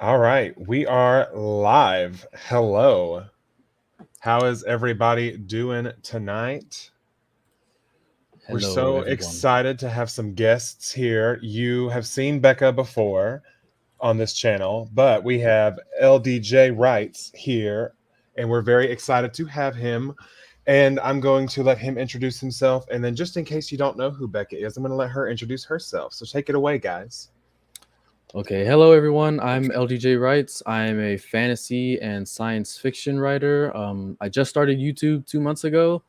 All right, we are live. Hello. How is everybody doing tonight? We're Hello, so everyone. excited to have some guests here. You have seen Becca before on this channel, but we have LDJ Wrights here, and we're very excited to have him. And I'm going to let him introduce himself. And then, just in case you don't know who Becca is, I'm going to let her introduce herself. So, take it away, guys. Okay, hello, everyone. I'm LDJ Wrights. I'm a fantasy and science fiction writer. I just started YouTube 2 months ago,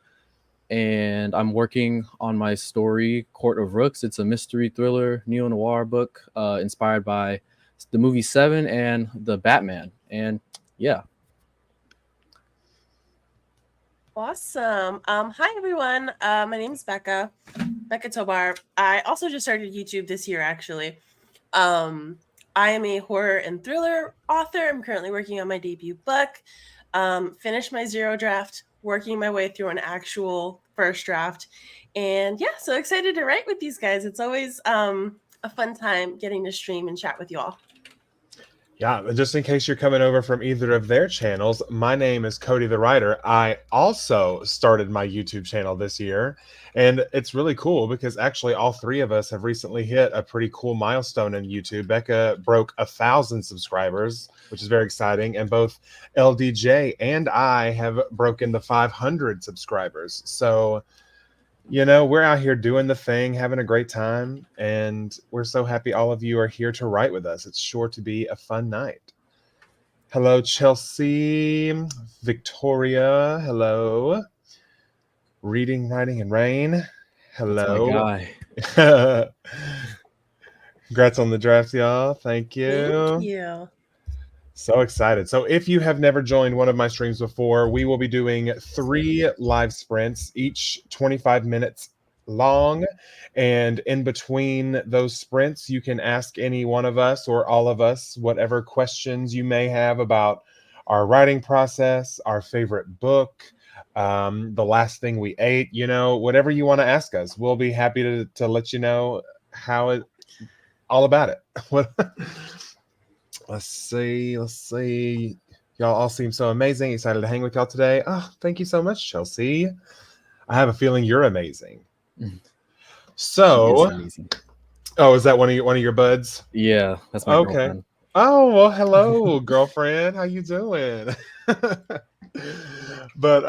and I'm working on my story, Court of Rooks. It's a mystery thriller, neo noir book inspired by the movie Seven and the Batman. And yeah, Awesome. Hi everyone. My name is Becca Tobar. I also just started YouTube this year actually. I am a horror and thriller author. I'm currently working on my debut book. Finished my zero draft, working my way through an actual first draft. And yeah, so excited to write with these guys. It's always a fun time getting to stream and chat with you all. Yeah, just in case you're coming over from either of their channels, my name is Cody the Writer. I also started my YouTube channel this year, and it's really cool because actually all three of us have recently hit a pretty cool milestone in YouTube. Becca broke 1,000 subscribers, which is very exciting, and both LDJ and I have broken the 500 subscribers. So we're out here doing the thing, having a great time, and we're so happy all of you are here to write with us. It's sure to be a fun night. Hello, Chelsea, Victoria. Hello, Reading, Writing, and Rain. that's my Hello. guy. Congrats on the draft, y'all. Thank Thank you. you. So excited. So if you have never joined one of my streams before, we will be doing 3 live sprints, each 25 minutes long. And in between those sprints, you can ask any one of us or all of us whatever questions you may have about our writing process, our favorite book, the last thing we ate, whatever you want to ask us. We'll be happy to let you know how it all about it. Let's see. Y'all all seem so amazing. Excited to hang with y'all today. Oh, thank you so much, Chelsea. I have a feeling you're amazing. She is So, amazing. oh, is that one of your buds? Yeah, that's my Okay. girlfriend. Oh, well, hello, girlfriend. How you doing? But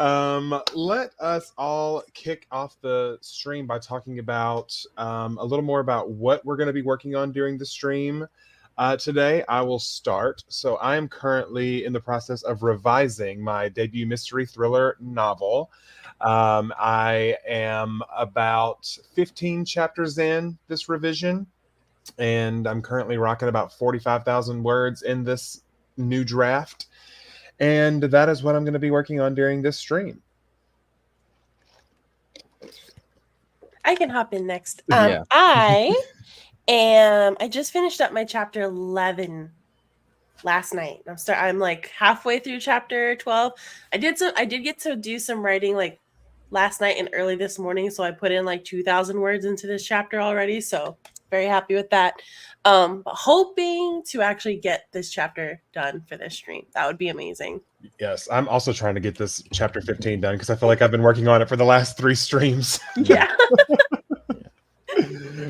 let us all kick off the stream by talking about a little more about what we're going to be working on during the stream. Today, I will start. So, I am currently in the process of revising my debut mystery thriller novel. I am about 15 chapters in this revision, and I'm currently rocking about 45,000 words in this new draft. And that is what I'm going to be working on during this stream. I can hop in next. Yeah. I just finished up my chapter 11 last night. I'm like halfway through chapter 12. I did get to do some writing like last night and early this morning, so I put in like 2,000 words into this chapter already, so very happy with that. But hoping to actually get this chapter done for this stream. That would be amazing. Yes, I'm also trying to get this chapter 15 done because I feel like I've been working on it for the last 3 streams. Yeah.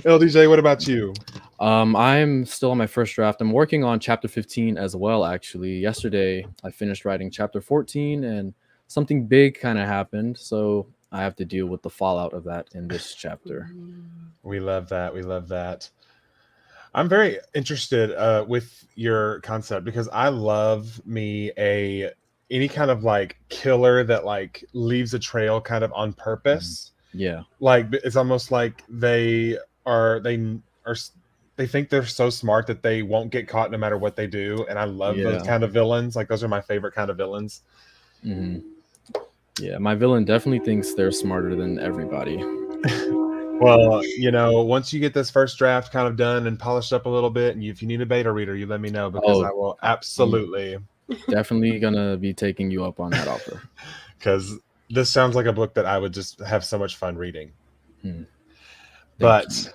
LDJ, what about you? I'm still on my first draft. I'm working on chapter 15 as well, actually. Yesterday, I finished writing chapter 14, and something big kind of happened. So I have to deal with the fallout of that in this chapter. We love that. We love that. I'm very interested with your concept because I love me any kind of like killer that like leaves a trail kind of on purpose. Yeah. Like it's almost like they think they're so smart that they won't get caught no matter what they do, and I love those Yeah. kind of villains. Like those are my favorite kind of villains. hmm Yeah, my villain definitely thinks they're smarter than everybody. Well, once you get this first draft kind of done and polished up a little bit, and if you need a beta reader, you let me know because I will absolutely. Definitely gonna be taking you up on that offer. Because this sounds like a book that I would just have so much fun reading. Thank you.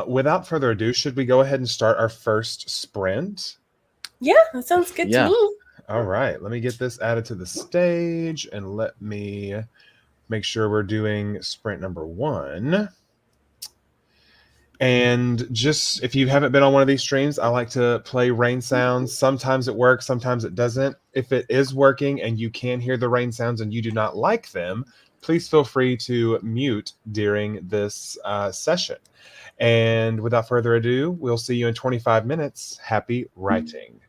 Without further ado, should we go ahead and start our first sprint? Yeah, that sounds good Yeah. to me. All right, let me get this added to the stage and let me make sure we're doing sprint number 1. And just if you haven't been on one of these streams, I like to play rain sounds. Sometimes it works, sometimes it doesn't. If it is working and you can hear the rain sounds and you do not like them, please feel free to mute during this session. And without further ado, we'll see you in 25 minutes. Happy writing.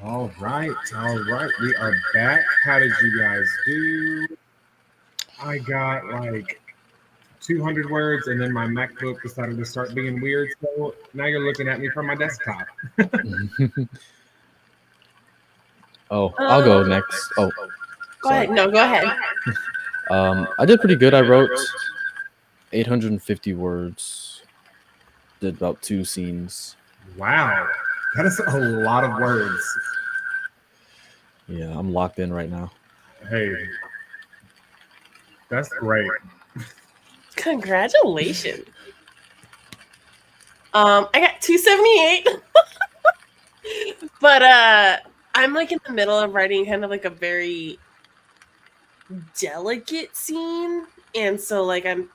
All right. We are back. How did you guys do? I got like 200 words, and then my MacBook decided to start being weird. So now you're looking at me from my desktop. Oh, I'll go next. Oh, Go ahead. No, go ahead. I did pretty good. I wrote 850 words. Did about 2 scenes. Wow. That is a lot of words. Yeah, I'm locked in right now. Hey, that's great. Congratulations. I got 278. But I'm like in the middle of writing kind of like a very delicate scene, and so like I'm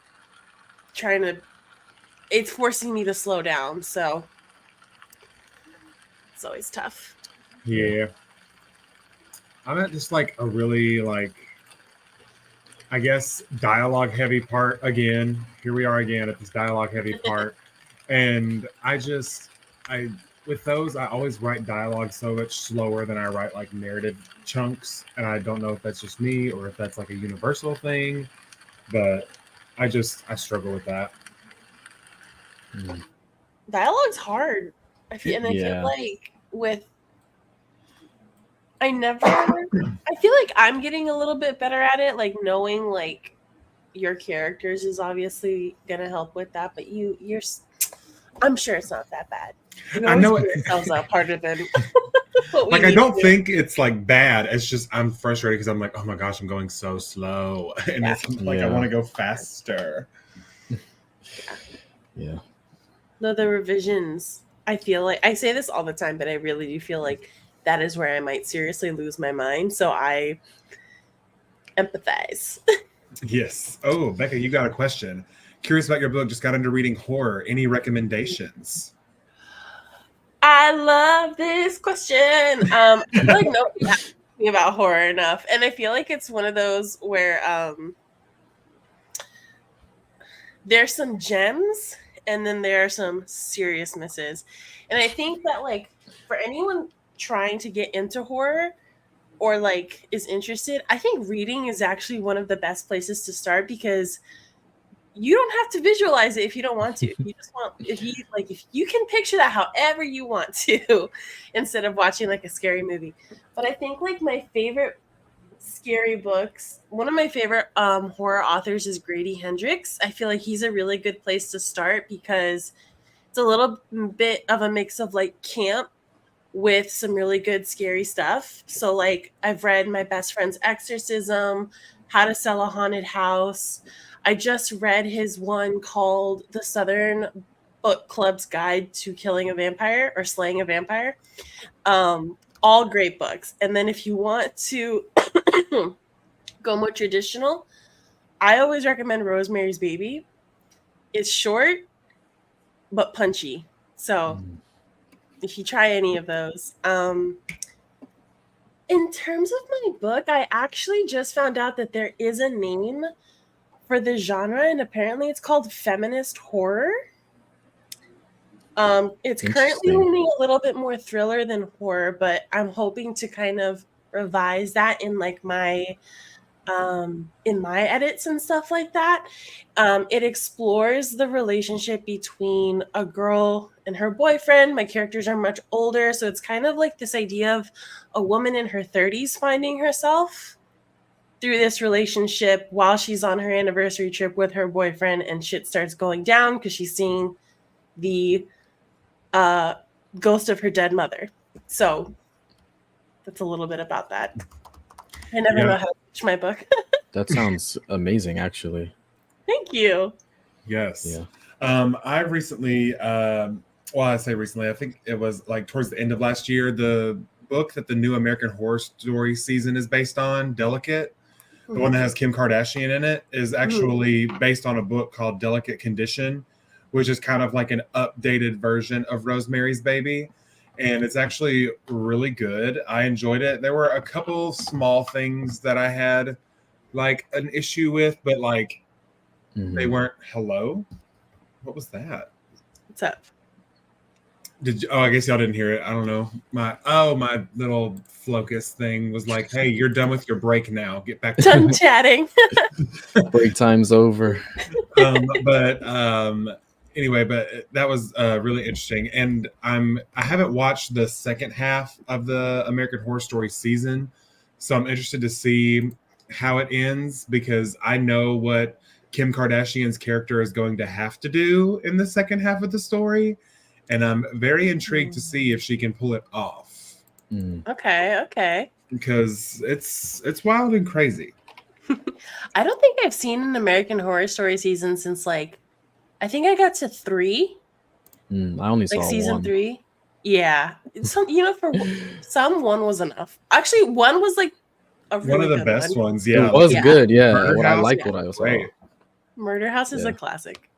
trying to, it's forcing me to slow down, so it's always tough. Yeah. I'm at just like a really like, I guess, dialogue heavy part again. Here we are again at this dialogue heavy part. And with those, I always write dialogue so much slower than I write like narrative chunks. And I don't know if that's just me or if that's like a universal thing, but I struggle with that. Dialogue's hard. I feel like I feel like I'm getting a little bit better at it, like knowing like your characters is obviously gonna help with that, but you're I'm sure it's not that bad. I know it yourselves up harder than like I don't think it's like bad. It's just I'm frustrated because I'm like, oh my gosh, I'm going so slow, and it's like I want to go faster. Yeah. No, the revisions. I feel like I say this all the time, but I really do feel like that is where I might seriously lose my mind. So I empathize. Yes. Oh, Becca, you got a question. Curious about your book. Just got into reading horror. Any recommendations? I love this question. I feel like nobody asked me about horror enough, and I feel like it's one of those where there's some gems, and then there are some serious misses. And I think that like for anyone trying to get into horror or like is interested, I think reading is actually one of the best places to start because you don't have to visualize it if you don't want to. If you can picture that however you want to instead of watching like a scary movie. But I think like my favorite scary books, one of my favorite horror authors is Grady Hendrix. I feel like he's a really good place to start because it's a little bit of a mix of like camp with some really good scary stuff. So like I've read My Best Friend's Exorcism, How to Sell a Haunted House. I just read his one called The Southern Book Club's Guide to Killing a Vampire or Slaying a Vampire. All great books. And then if you want to go more traditional, I always recommend Rosemary's Baby. It's short but punchy. So if you try any of those. In terms of my book, I actually just found out that there is a name for the genre, and apparently it's called feminist horror. It's currently leaning a little bit more thriller than horror, but I'm hoping to kind of revise that in like my edits and stuff like that. It explores the relationship between a girl and her boyfriend. My characters are much older, so it's kind of like this idea of a woman in her 30s finding herself through this relationship while she's on her anniversary trip with her boyfriend, and shit starts going down because she's seeing the ghost of her dead mother. So that's a little bit about that. I never know how to pitch my book. That sounds amazing, actually. Thank you. Yes. Yeah. I recently, I say recently, I think it was like towards the end of last year, the book that the new American Horror Story season is based on, Delicate, the one that has Kim Kardashian in it, is actually based on a book called Delicate Condition, which is kind of like an updated version of Rosemary's Baby. And it's actually really good. I enjoyed it. There were a couple small things that I had like an issue with, but like they weren't. Hello? What was that? What's up? Did you, oh, I guess y'all didn't hear it. I don't know. My little Flocus thing was like, "Hey, you're done with your break now. Get back to Done chatting. Break time's over. but anyway, but that was really interesting, and I haven't watched the second half of the American Horror Story season, so I'm interested to see how it ends because I know what Kim Kardashian's character is going to have to do in the second half of the story, and I'm very intrigued to see if she can pull it off Okay. because it's wild and crazy. I don't think I've seen an American Horror Story season since like I think I got to 3, I only like saw season one. 3. Yeah, some for some 1 was enough. Actually, 1 was like a really One of the good best one. ones, yeah. It was Yeah. good, yeah. Murder What I House, liked yeah. what I saw. Great. Murder House is Yeah. a classic.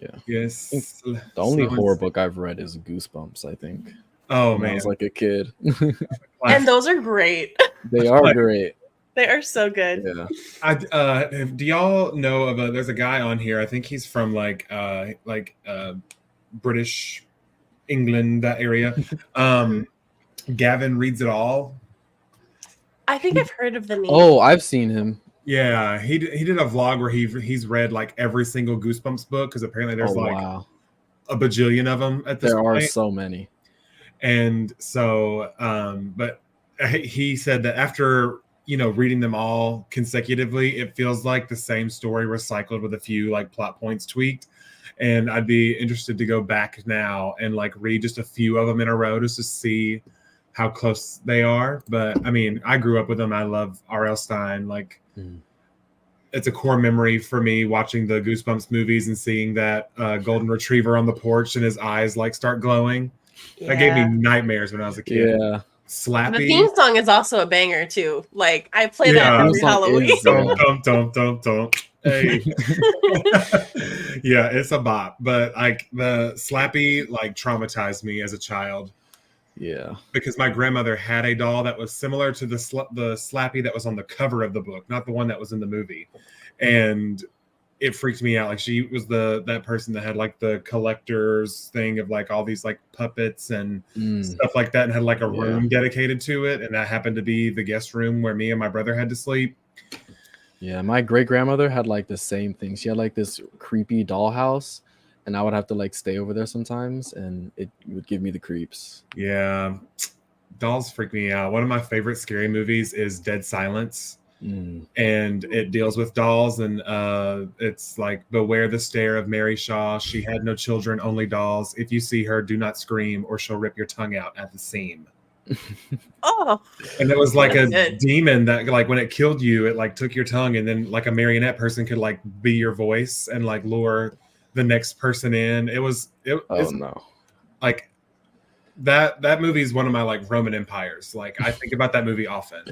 Yeah. Yes. The only Someone's- horror book I've read is Goosebumps, I think. Oh When I man, was like a kid. And those are great. They are great. They are so good. Yeah. do y'all know of there's a guy on here, I think he's from like British England, that area. Gavin Reads It All. I think I've heard of the name. Oh, I've seen him. Yeah, he did a vlog where he's read like every single Goosebumps book because apparently there's Wow. a bajillion of them at this There point. are so many. And so but he said that after reading them all consecutively, it feels like the same story recycled with a few like plot points tweaked, and I'd be interested to go back now and like read just a few of them in a row just to see how close they are. But I mean, I grew up with them. I love R.L. Stein. Like it's a core memory for me watching the Goosebumps movies and seeing that golden retriever on the porch and his eyes like start glowing. That gave me nightmares when I was a kid. Yeah. Slappy. The theme song is also a banger too. Like I play that Yeah. every Theme song Halloween. is, Don't. Hey. Yeah, it's a bop. But like the Slappy like traumatized me as a child Yeah. because my grandmother had a doll that was similar to the Slappy that was on the cover of the book, not the one that was in the movie. And it freaked me out. Like she was that person that had like the collector's thing of like all these like puppets and stuff like that, and had like a room dedicated to it, and that happened to be the guest room where me and my brother had to sleep. Yeah, my great grandmother had like the same thing. She had like this creepy dollhouse, and I would have to like stay over there sometimes, and it would give me the creeps. Yeah, dolls freak me out. One of my favorite scary movies is Dead Silence. And it deals with dolls, and it's like beware the stare of Mary Shaw. She had no children, only dolls. If you see her, do not scream, or she'll rip your tongue out at the seam. Oh, and it was like a good. demon that like when it killed you, it like took your tongue, and then like a marionette person could like be your voice and like lure the next person in. It's No. like that movie is one of my like Roman empires. Like I think about that movie often.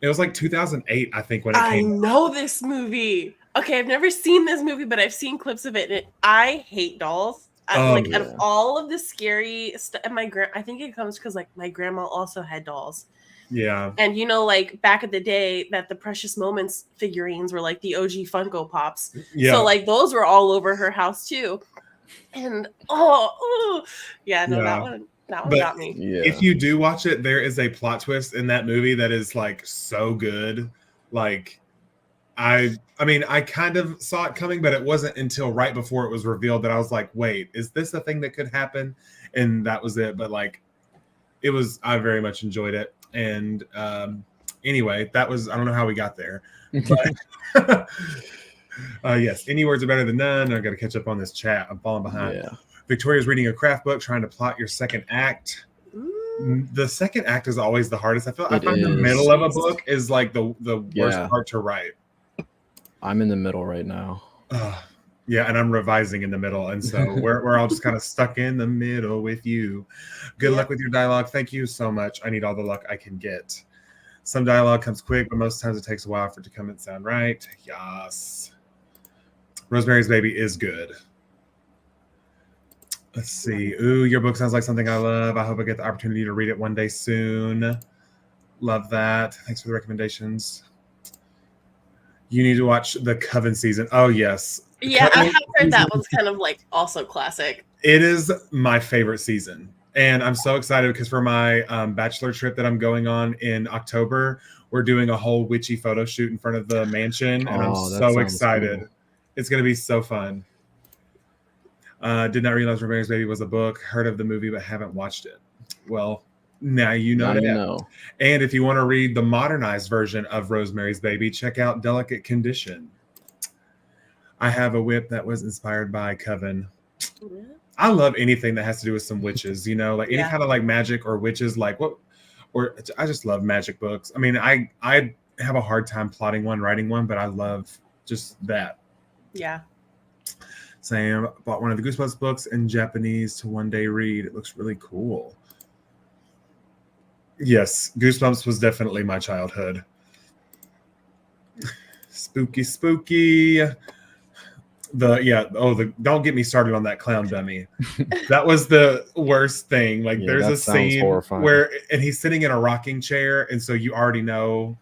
It was like 2008, I think, when it I came. know this movie. Okay, I've never seen this movie, but I've seen clips of it. And I hate dolls. Out of all of the scary stuff, and I think it comes because like my grandma also had dolls. Yeah. And like back in the day, that the Precious Moments figurines were like the OG Funko Pops. Yeah. So like those were all over her house too. And that one got me. Yeah. If you do watch it, there is a plot twist in that movie that is like so good. Like I mean, I kind of saw it coming, but it wasn't until right before it was revealed that I was like, wait, is this a thing that could happen? And that was it. But like I very much enjoyed it. And anyway, I don't know how we got there. But yes, any words are better than none. I got to catch up on this chat. I'm falling behind. Yeah. Victoria's reading a craft book, trying to plot your second act. The second act is always the hardest. I find the middle of a book is like the worst part to write. I'm in the middle right now. Yeah, and I'm revising in the middle, and so we're all just kind of stuck in the middle with you. Good luck with your dialogue. Thank you so much. I need all the luck I can get. Some dialogue comes quick, but most times it takes a while for it to come and sound right. Yes. Rosemary's Baby is good. Let's see. Ooh, your book sounds like something I love. I hope I get the opportunity to read it one day soon. Love that. Thanks for the recommendations. You need to watch the Coven season. Oh, yes. Yeah, I have heard that season. one's kind of like also classic. It is my favorite season. And I'm so excited because for my bachelor trip that I'm going on in October, we're doing a whole witchy photo shoot in front of the mansion. And I'm Oh, that so sounds excited. cool. It's going to be so fun. Did not realize Rosemary's Baby was a book. Heard of the movie, but haven't watched it. Well, now you know Now that. you know. And if you want to read the modernized version of Rosemary's Baby, check out Delicate Condition. I have a whip that was inspired by Coven. Yeah. I love anything that has to do with some witches, you know, like any Yeah. kind of like magic or witches, like what, or I just love magic books. I mean, I have a hard time plotting one, writing one, but I love just that. Yeah. Sam bought one of the Goosebumps books in Japanese to one day read. It looks really cool. Yes, Goosebumps was definitely my childhood. Spooky. Don't get me started on that clown dummy. That was the worst thing. Like Yeah, there's that a sounds scene horrifying. where and he's sitting in a rocking chair, and so you already know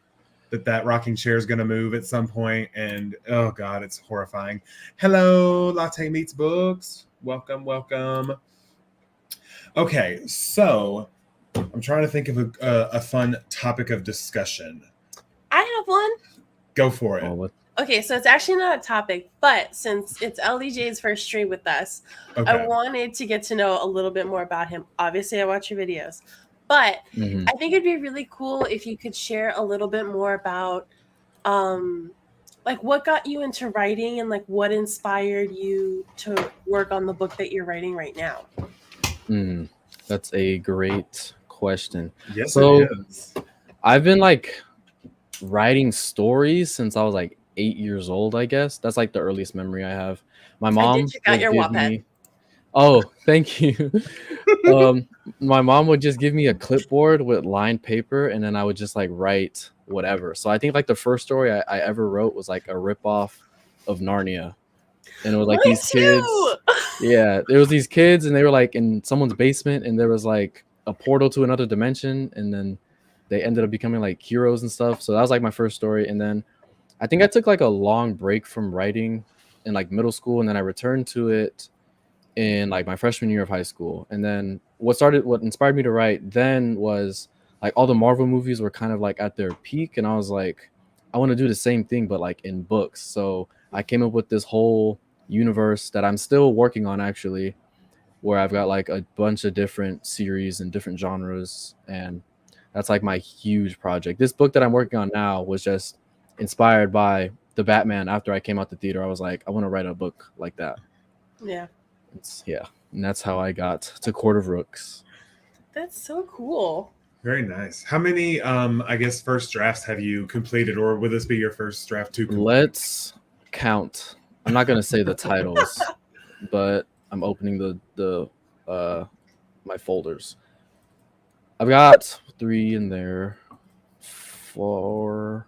that rocking chair is going to move at some point, and oh god, it's horrifying. Hello, Latte Meets Books. Welcome. Okay, so I'm trying to think of a fun topic of discussion. I have one. Go for it. Oh, what? Okay, so it's actually not a topic, but since it's LDJ's first stream with us, Okay. I wanted to get to know a little bit more about him. Obviously, I watch your videos, but Mhm. I think it'd be really cool if you could share a little bit more about, like what got you into writing and like what inspired you to work on the book that you're writing right now. That's a great question. Yes, So- it is. I've been like writing stories since I was like 8 years old, I guess. That's like the earliest memory I have. My mom check out would your give Wattpad. me- Oh, thank you. My mom would just give me a clipboard with lined paper, and then I would just like write whatever. So I think like the first story I ever wrote was like a ripoff of Narnia, and it was like Me these kids. too! Yeah, there was these kids, and they were like in someone's basement, and there was like a portal to another dimension, and then they ended up becoming like heroes and stuff. So that was like my first story, and then I think I took like a long break from writing in like middle school, and then I returned to it in like my freshman year of high school. And then what inspired me to write then was like all the Marvel movies were kind of like at their peak, and I was like, I want to do the same thing but like in books. So I came up with this whole universe that I'm still working on actually, where I've got like a bunch of different series and different genres, and that's like my huge project. This book that I'm working on now was just inspired by the Batman. After I came out the theater, I was like, I want to write a book like that. Yeah, And that's how I got to Court of Rooks. that's so cool. Very nice. How many, I guess, first drafts have you completed, or would this be your first draft to complete? Let's count. I'm not gonna say the titles, but I'm opening the my folders. I've got 3 in there. 4.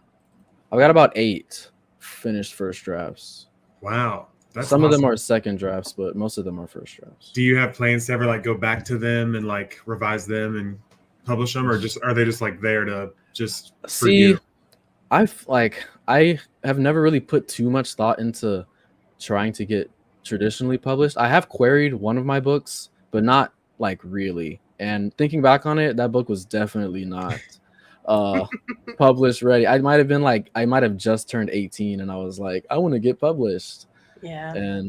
I've got about 8 finished first drafts. Wow. That's Some of them awesome. are second drafts, but most of them are first drafts. Do you have plans to ever like go back to them and like revise them and publish them, or just are they just like there to just for See, you? I have never really put too much thought into trying to get traditionally published. I have queried one of my books, but not like really. And thinking back on it, that book was definitely not published ready. I might have just turned 18 and I was like, I want to get published. Yeah.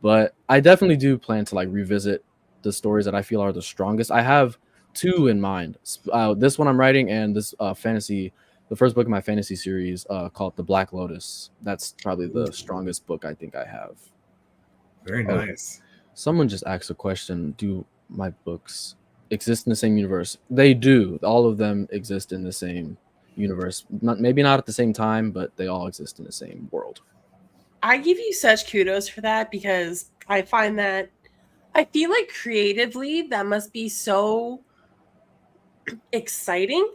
But I definitely do plan to like revisit the stories that I feel are the strongest. I have 2 in mind. This one I'm writing, and this fantasy, the first book in my fantasy series called The Black Lotus. That's probably the strongest book I think I have. Very nice. Someone just asked a question: do my books exist in the same universe? They do. All of them exist in the same universe. Maybe not at the same time, but they all exist in the same world. I give you such kudos for that, because I find that I feel like creatively that must be so exciting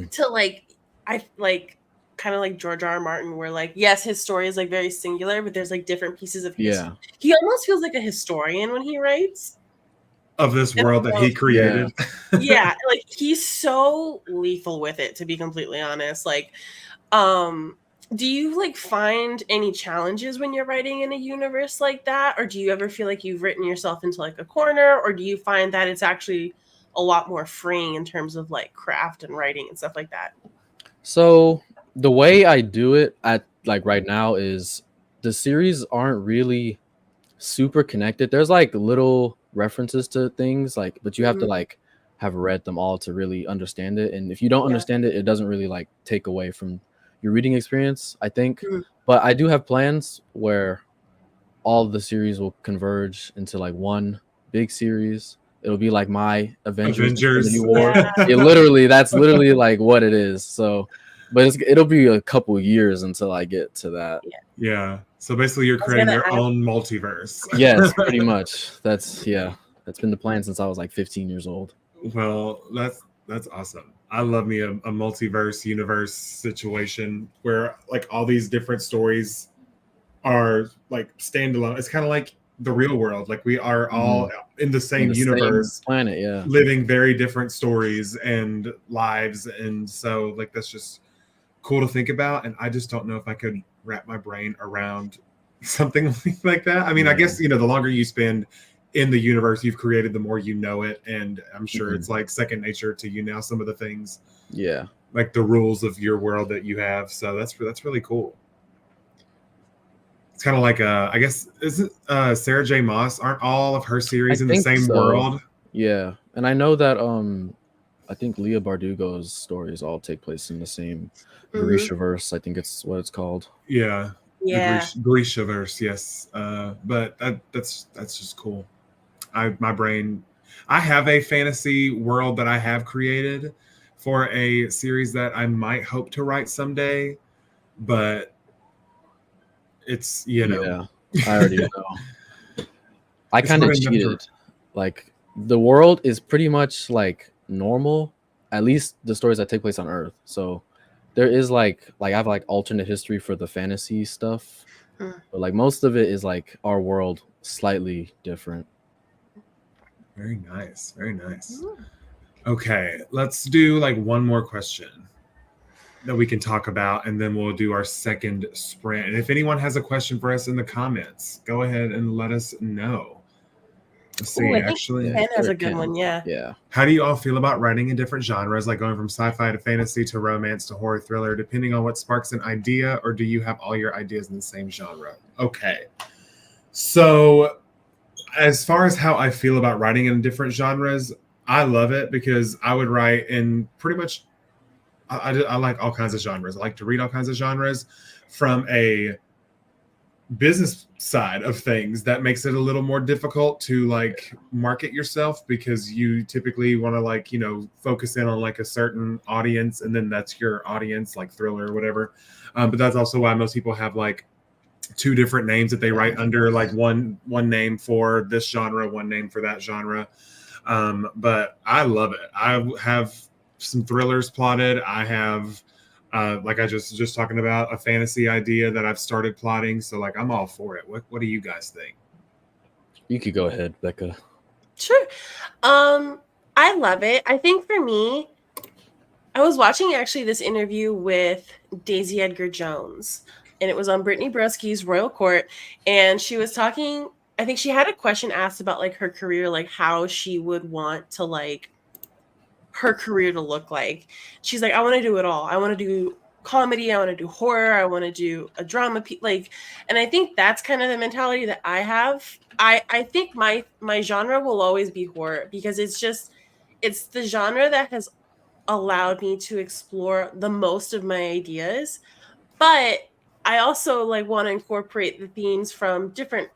to like, I like kind of like George R. R. Martin, where like, yes, his story is like very singular, but there's like different pieces of history. Yeah. He almost feels like a historian when he writes. Of this world that he created. Like he's so lethal with it, to be completely honest. Like do you like find any challenges when you're writing in a universe like that, or do you ever feel like you've written yourself into like a corner, or do you find that it's actually a lot more freeing in terms of like craft and writing and stuff like that? So the way I do it at like right now is the series aren't really super connected. There's like little references to things like, but you have to Mhm. like have read them all to really understand it. And if you don't Yeah. understand it, it doesn't really like take away from your reading experience, I think. Mhm. But I do have plans where all of the series will converge into like one big series. It'll be like my Avengers Infinity Avengers. War. Yeah. It literally, that's literally like what it is. So, but it'll be a couple years until I get to that. Yeah. So basically, you're I was creating gonna your ask- own multiverse. Yes, pretty much. That's been the plan since I was like 15 years old. Well, that's awesome. I love me a multiverse universe situation where like all these different stories are like standalone. It's kind of like the real world. Like we are all in the In same the same universe, planet, yeah. living very different stories and lives, and so like that's just cool to think about. And I just don't know if I could wrap my brain around something like that. I mean, I Yeah. guess the longer you spend in the universe you've created, the more you know it, and I'm sure it's like second nature to you now. Some of the things, Yeah. like the rules of your world that you have. So that's really cool. It's kind of like I guess isn't Sarah J. Maas, aren't all of her series I in the think same so. world? Yeah. And I know that I think Leah Bardugo's stories all take place in the same Mhm. Grishaverse. I think it's what it's called. Yeah. Yeah. The Grishaverse, yes. But that's just cool. My brain, I have a fantasy world that I have created for a series that I might hope to write someday, but it's Yeah. I already know. I It's kind of hard enough to- cheated. Like the world is pretty much like normal, at least the stories that take place on Earth. So there is like I have like alternate history for the fantasy stuff, Hmm. but like most of it is like our world slightly different. Very nice. Very nice. Mhm. Okay, let's do like one more question that we can talk about, and then we'll do our second sprint. And if anyone has a question for us in the comments, go ahead and let us know. Let's see. Ooh, I think Actually, Ken has Sure a good can. one. Yeah. Yeah. how do you all feel about writing in different genres, like going from sci-fi to fantasy to romance to horror thriller, depending on what sparks an idea, or do you have all your ideas in the same genre? Okay. So, as far as how I feel about writing in different genres, I love it because I would write in pretty much. I like all kinds of genres. I like to read all kinds of genres. From a business side of things, that makes it a little more difficult to like market yourself because you typically want to like focus in on like a certain audience, and then that's your audience, like thriller or whatever. But that's also why most people have like two different names that they write under, like one name for this genre, one name for that genre. But I love it. I have some thrillers plotted. I have like I just talking about a fantasy idea that I've started plotting. So like I'm all for it. What do you guys think? You could go ahead, Becca. Sure. I love it. I think for me, I was watching actually this interview with Daisy Edgar Jones, and it was on Brittany Broski's Royal Court, and she was talking. I think she had a question asked about like her career, like how she would want to like her career to look like. She's like, I want to do it all. I want to do comedy. I want to do horror. I want to do a drama. And I think that's kind of the mentality that I have. I think my genre will always be horror because it's the genre that has allowed me to explore the most of my ideas. But I also like want to incorporate the themes from different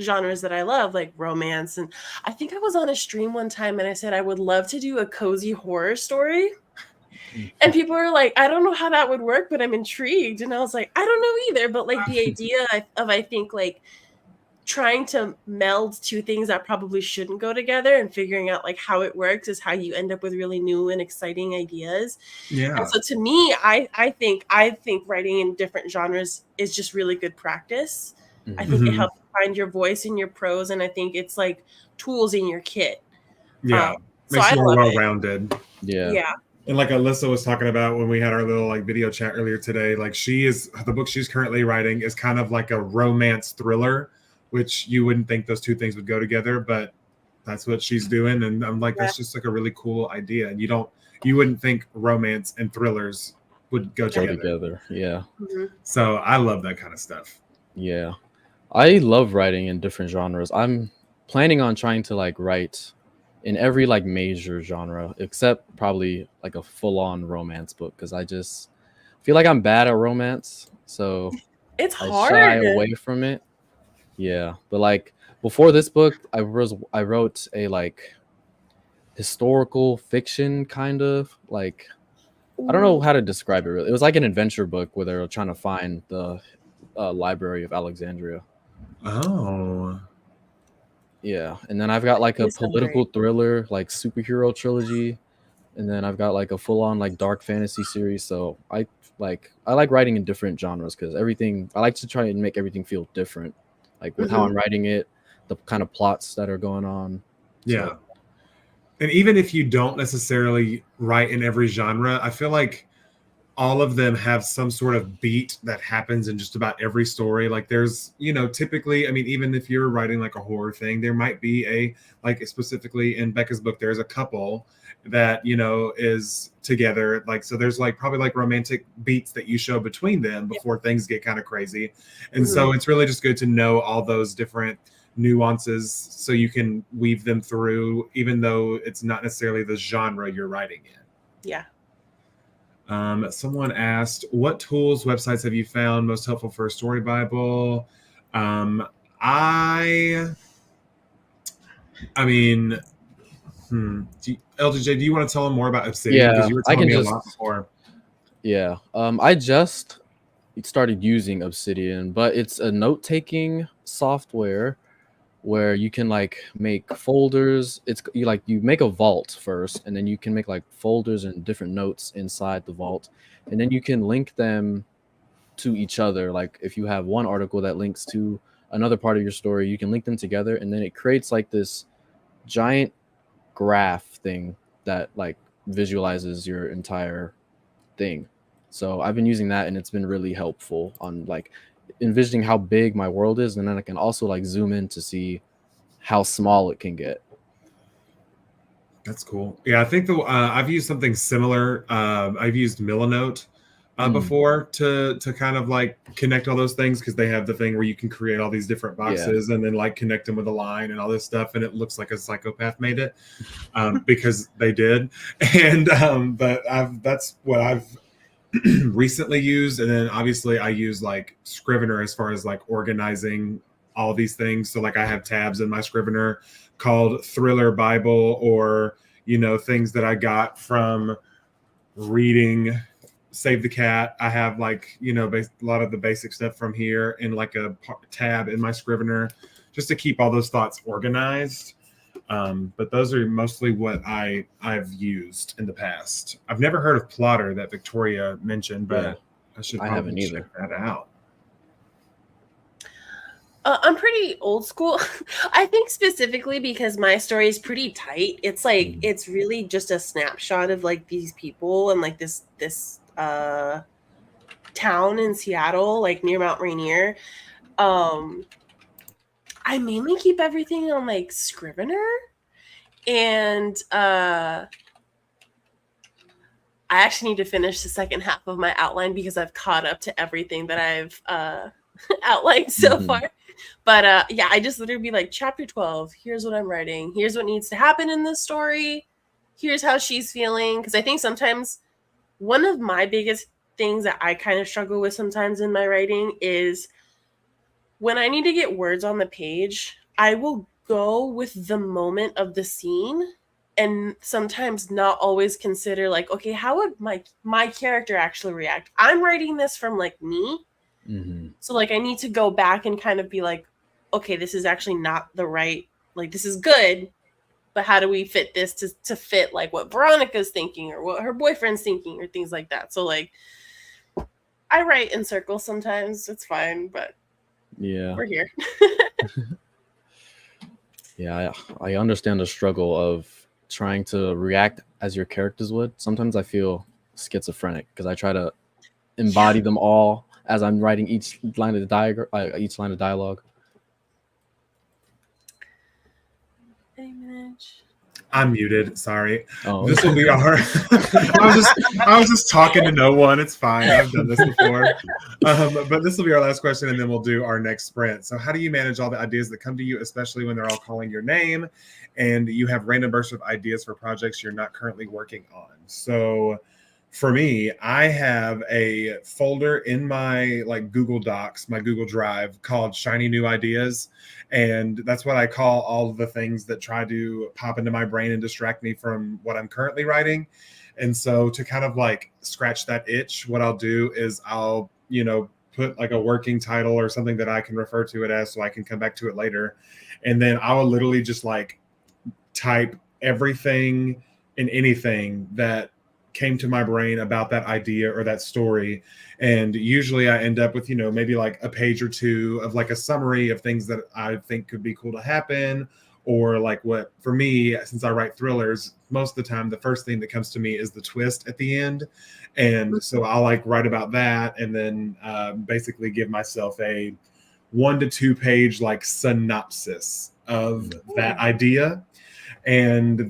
genres that I love, like romance. And I think I was on a stream one time and I said I would love to do a cozy horror story. And people are like, I don't know how that would work, but I'm intrigued. And I was like, I don't know either. But like the idea of, I think, like trying to meld two things that probably shouldn't go together and figuring out like how it works is how you end up with really new and exciting ideas. Yeah. And so to me, I think writing in different genres is just really good practice. I think it helps find your voice in your prose, and I think it's like tools in your kit. Yeah. So Makes I you more love it. well-rounded. Yeah. Yeah. And like Alyssa was talking about when we had our little like video chat earlier today, like the book she's currently writing is kind of like a romance thriller, which you wouldn't think those two things would go together, but that's what she's doing. And I'm like, Yeah. that's just like a really cool idea. And you wouldn't think romance and thrillers would go Go together. together. Yeah. Mhm. So I love that kind of stuff. Yeah. I love writing in different genres. I'm planning on trying to like write in every like major genre except probably like a full-on romance book because I just feel like I'm bad at romance, so It's I shy hard. away from it. Yeah, but like before this book, I wrote a like historical fiction kind of like I don't know Ooh. how to describe it really. It was like an adventure book where they were trying to find the Library of Alexandria. Oh. Yeah, and then I've got like a These sound political great. thriller, like superhero trilogy, and then I've got like a full-on like dark fantasy series. So I like writing in different genres because everything I like to try and make everything feel different, like with how I'm writing it, the kind of plots that are going on. Yeah. So, And even if you don't necessarily write in every genre, I feel like all of them have some sort of beat that happens in just about every story. Like there's, typically, I mean, even if you're writing like a horror thing, there might be like specifically in Becca's book, there's a couple that, is together. Like, so there's like probably like romantic beats that you show between them before things get kind of crazy. And so it's really just good to know all those different nuances so you can weave them through, even though it's not necessarily the genre you're writing in. Yeah. Someone asked, what tools, websites have you found most helpful for a story Bible? I mean, LDJ, do you want to tell them more about Obsidian? yeah, Because you were I telling can me a just lot before. yeah. I just started using Obsidian, but it's a note-taking software where you can like make folders. You make a vault first, and then you can make like folders and different notes inside the vault, and then you can link them to each other. Like if you have one article that links to another part of your story, you can link them together, and then it creates like this giant graph thing that like visualizes your entire thing. So I've been using that, and it's been really helpful on like envisioning how big my world is, and then I can also like zoom in to see how small it can get. That's cool. Yeah, I think I've used something similar. I've used Milanote before to kind of like connect all those things because they have the thing where you can create all these different boxes and then like connect them with a line and all this stuff, and it looks like a psychopath made it because they did. And but that's what I've recently used, and then obviously I use like Scrivener as far as like organizing all these things. So like I have tabs in my Scrivener called Thriller Bible, or things that I got from reading Save the Cat. I have like a lot of the basic stuff from here in like a tab in my Scrivener just to keep all those thoughts organized. But those are mostly what I've used in the past. I've never heard of Plotter that Victoria mentioned, but I haven't probably either. check that out. I'm pretty old school. I think specifically because my story is pretty tight. It's like it's really just a snapshot of like these people and like this town in Seattle, like near Mount Rainier. I mainly keep everything on like Scrivener, and I actually need to finish the second half of my outline because I've caught up to everything that I've outlined so far. But yeah, I just literally be like, chapter 12, here's what I'm writing. Here's what needs to happen in this story. Here's how she's feeling. Because I think sometimes one of my biggest things that I kind of struggle with sometimes in my writing is when I need to get words on the page, I will go with the moment of the scene and sometimes not always consider like, okay, how would my character actually react? I'm writing this from like me. So like I need to go back and kind of be like, okay, this is actually not the right, like this is good, but how do we fit this to fit like what Veronica's thinking or what her boyfriend's thinking or things like that. So like I write in circles sometimes, it's fine, but we're here. Yeah, I understand the struggle of trying to react as your characters would, sometimes I feel schizophrenic because I try to embody them all as I'm writing each line of each line of dialogue. I'm muted. Sorry. Oh, This will be our. I was just talking to no one. It's fine. I've done this before. But this will be our last question, and then we'll do our next sprint. So, how do you manage all the ideas that come to you, especially when they're all calling your name, and you have random bursts of ideas for projects you're not currently working on? So, for me, I have a folder in my Google Docs, my Google Drive, called Shiny New Ideas. And that's what I call all of the things that try to pop into my brain and distract me from what I'm currently writing. And so to kind of scratch that itch, what I'll do is I'll, put a working title or something that I can refer to it as so I can come back to it later. And then I will literally just type everything and anything that came to my brain about that idea or that story. And usually I end up with, maybe a page or two of a summary of things that I think could be cool to happen. Or what, for me, since I write thrillers, most of the time, the first thing that comes to me is the twist at the end. And so I'll write about that and then basically give myself a 1 to 2 page synopsis of that idea. And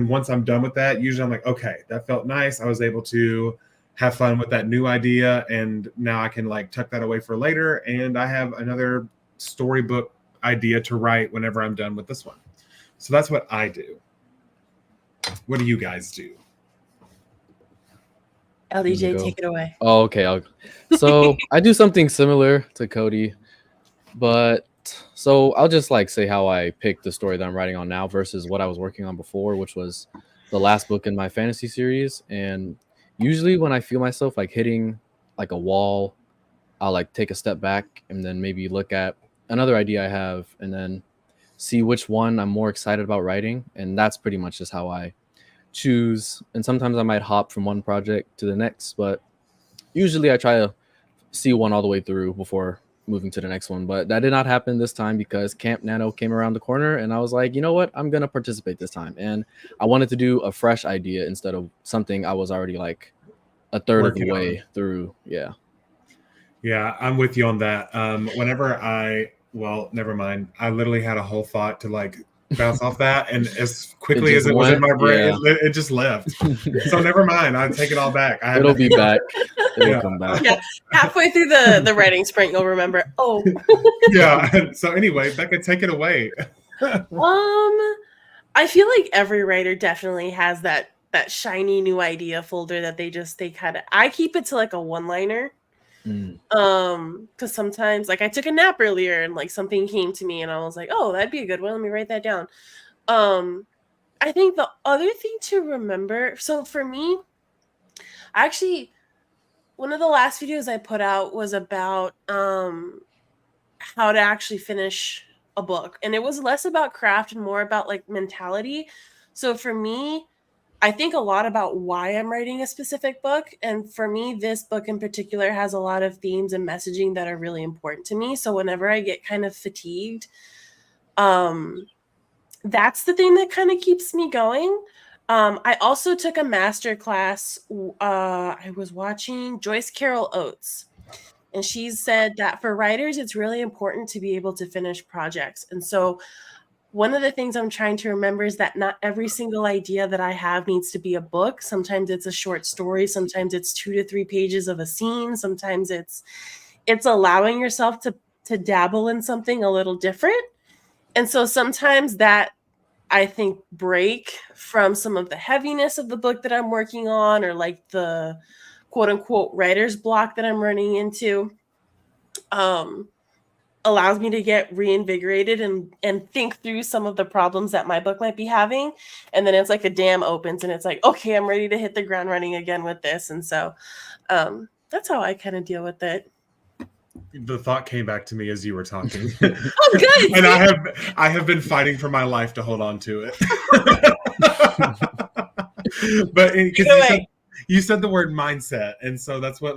once I'm done with that, usually I'm like, okay, that felt nice. I was able to have fun with that new idea. And now I can tuck that away for later. And I have another storybook idea to write whenever I'm done with this one. So that's what I do. What do you guys do? LDJ, take it away. Oh, okay. So I do something similar to Cody, but so I'll just say how I picked the story that I'm writing on now versus what I was working on before, which was the last book in my fantasy series. And usually when I feel myself hitting a wall, I'll take a step back and then maybe look at another idea I have and then see which one I'm more excited about writing. And that's pretty much just how I choose. And sometimes I might hop from one project to the next, but usually I try to see one all the way through before moving to the next one. But that did not happen this time because Camp Nano came around the corner and I was like, you know what, I'm gonna participate this time. And I wanted to do a fresh idea instead of something I was already a third of the way through. Yeah, I'm with you on that. Never mind, I literally had a whole thought to bounce off that, and as quickly as it was in my brain, it just left. So never mind, I take it all back. It'll be back. It'll come back. Yeah, halfway through the writing sprint, you'll remember. Oh, yeah. So anyway, Becca, take it away. I feel like every writer definitely has that shiny new idea folder that they kind of. I keep it to a one-liner. Because sometimes I took a nap earlier and something came to me and I was like, oh, that'd be a good one, let me write that down. I think the other thing to remember, so for me, one of the last videos I put out was about how to actually finish a book, and it was less about craft and more about mentality. So for me, I think a lot about why I'm writing a specific book. And for me, this book in particular has a lot of themes and messaging that are really important to me. So whenever I get kind of fatigued, that's the thing that kind of keeps me going. I also took a master class. I was watching Joyce Carol Oates, and she said that for writers, it's really important to be able to finish projects. And so one of the things I'm trying to remember is that not every single idea that I have needs to be a book. Sometimes it's a short story. Sometimes it's 2 to 3 pages of a scene. Sometimes it's allowing yourself to dabble in something a little different. And so sometimes that, I think, break from some of the heaviness of the book that I'm working on, or the quote unquote writer's block that I'm running into, allows me to get reinvigorated and think through some of the problems that my book might be having. And then it's a dam opens and it's okay, I'm ready to hit the ground running again with this. And so that's how I kind of deal with it. The thought came back to me as you were talking. Oh, good. And I have been fighting for my life to hold on to it. But you said the word mindset, and so that's what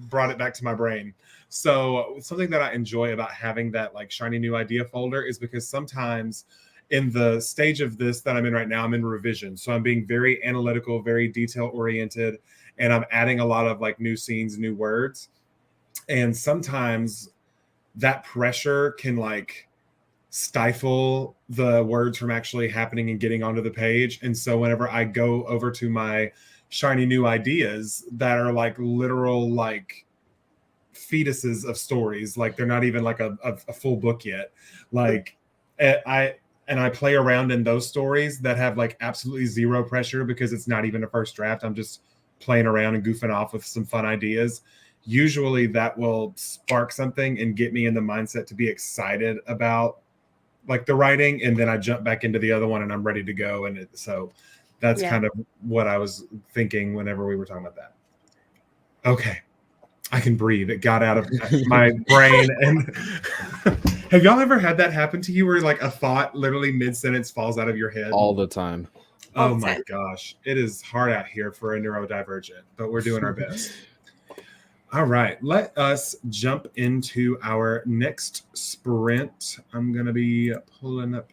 brought it back to my brain. So something that I enjoy about having that shiny new idea folder is because sometimes in the stage of this that I'm in right now, I'm in revision. So I'm being very analytical, very detail oriented, and I'm adding a lot of like new scenes, new words. And sometimes that pressure can like stifle the words from actually happening and getting onto the page. And so whenever I go over to my shiny new ideas that are like literal like fetuses of stories, like they're not even like a full book yet, like I play around in those stories that have like absolutely zero pressure because it's not even a first draft. I'm just playing around and goofing off with some fun ideas. Usually that will spark something and get me in the mindset to be excited about like the writing, and then I jump back into the other one and I'm ready to go. And so that's kind of what I was thinking whenever we were talking about that. Okay, I can breathe. It got out of my brain. And have y'all ever had that happen to you where like a thought literally mid-sentence falls out of your head? All the time. Oh my gosh. It is hard out here for a neurodivergent, but we're doing our best. All right, let us jump into our next sprint. I'm going to be pulling up.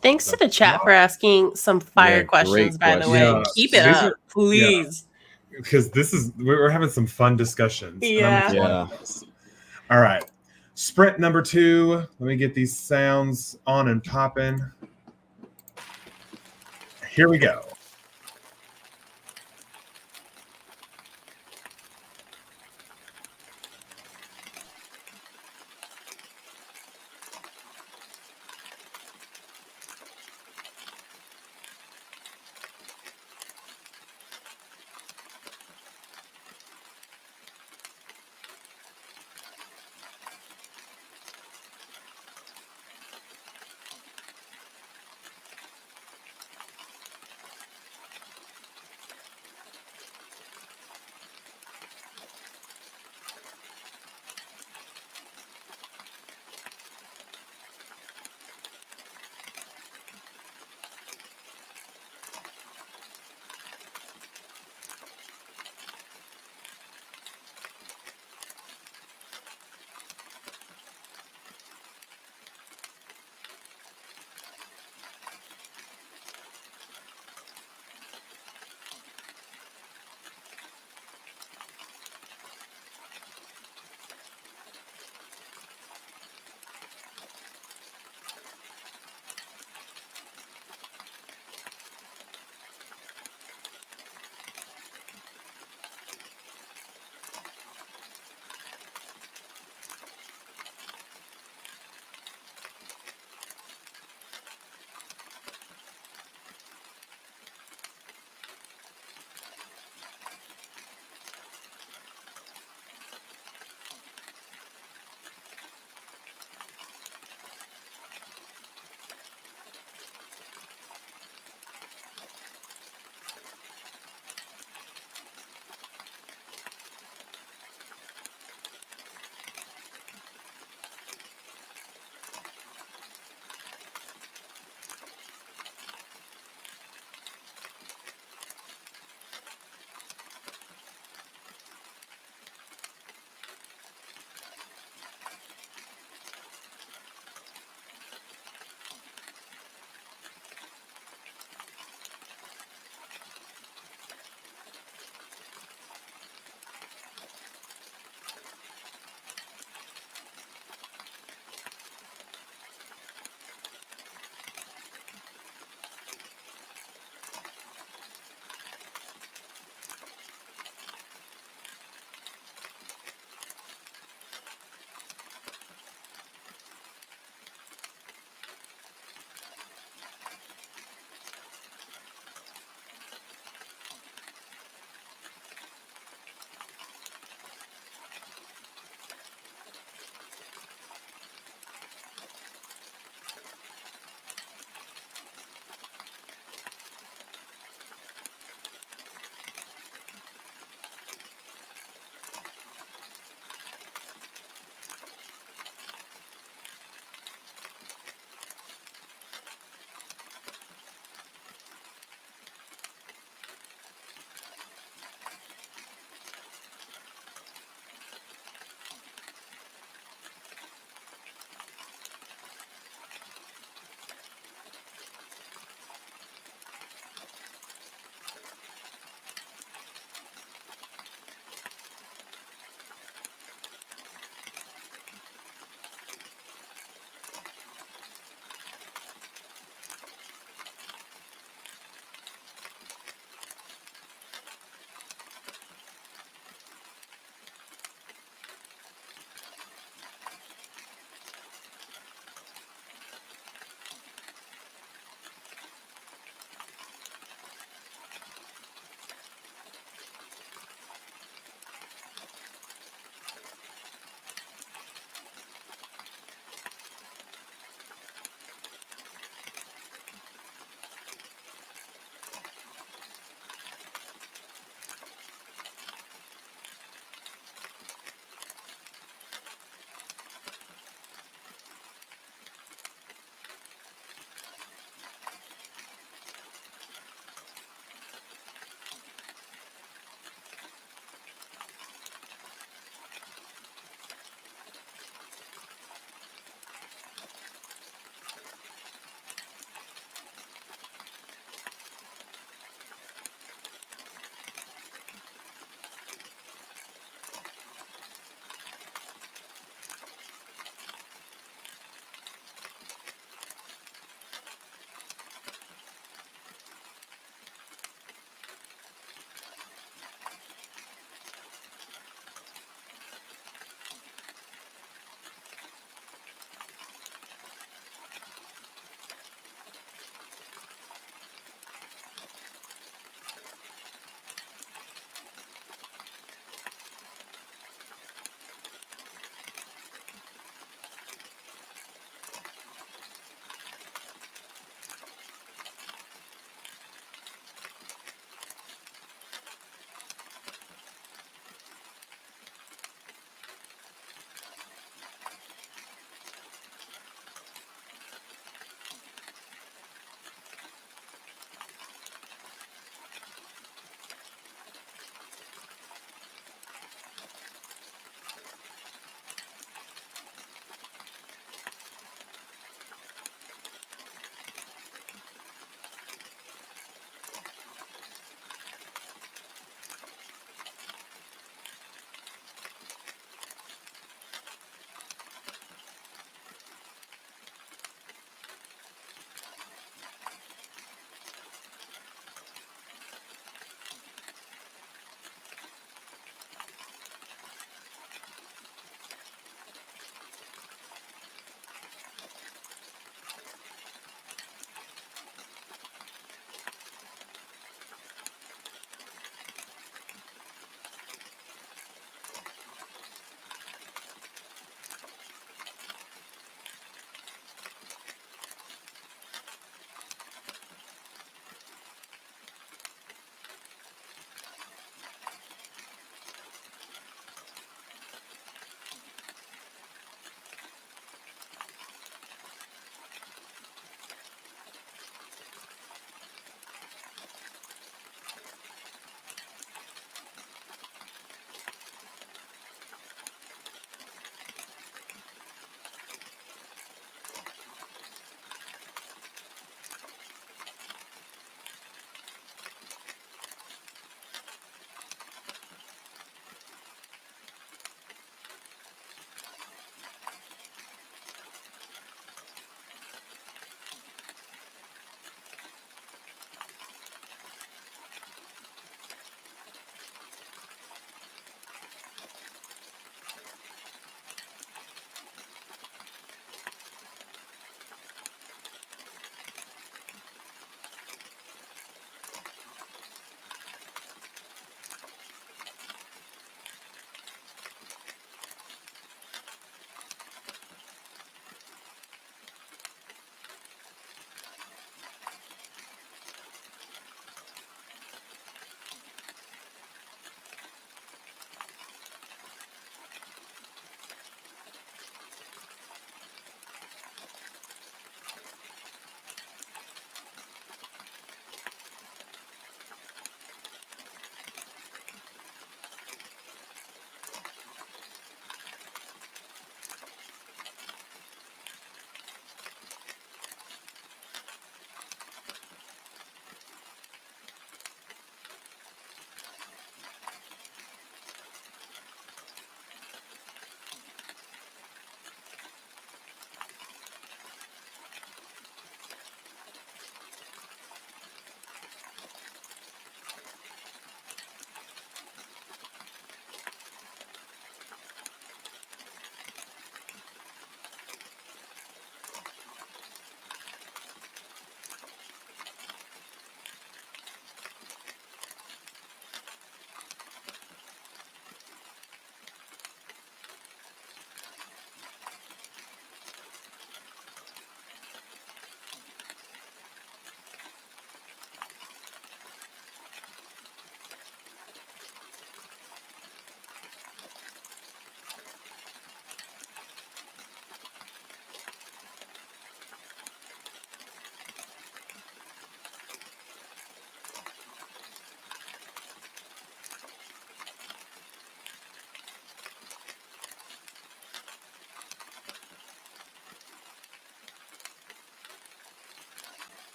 Thanks to the chat for asking some fire questions, by the way. Yeah, Keep it up, please. Because we're having some fun discussions. Yeah. All right, sprint number 2. Let me get these sounds on and popping. Here we go.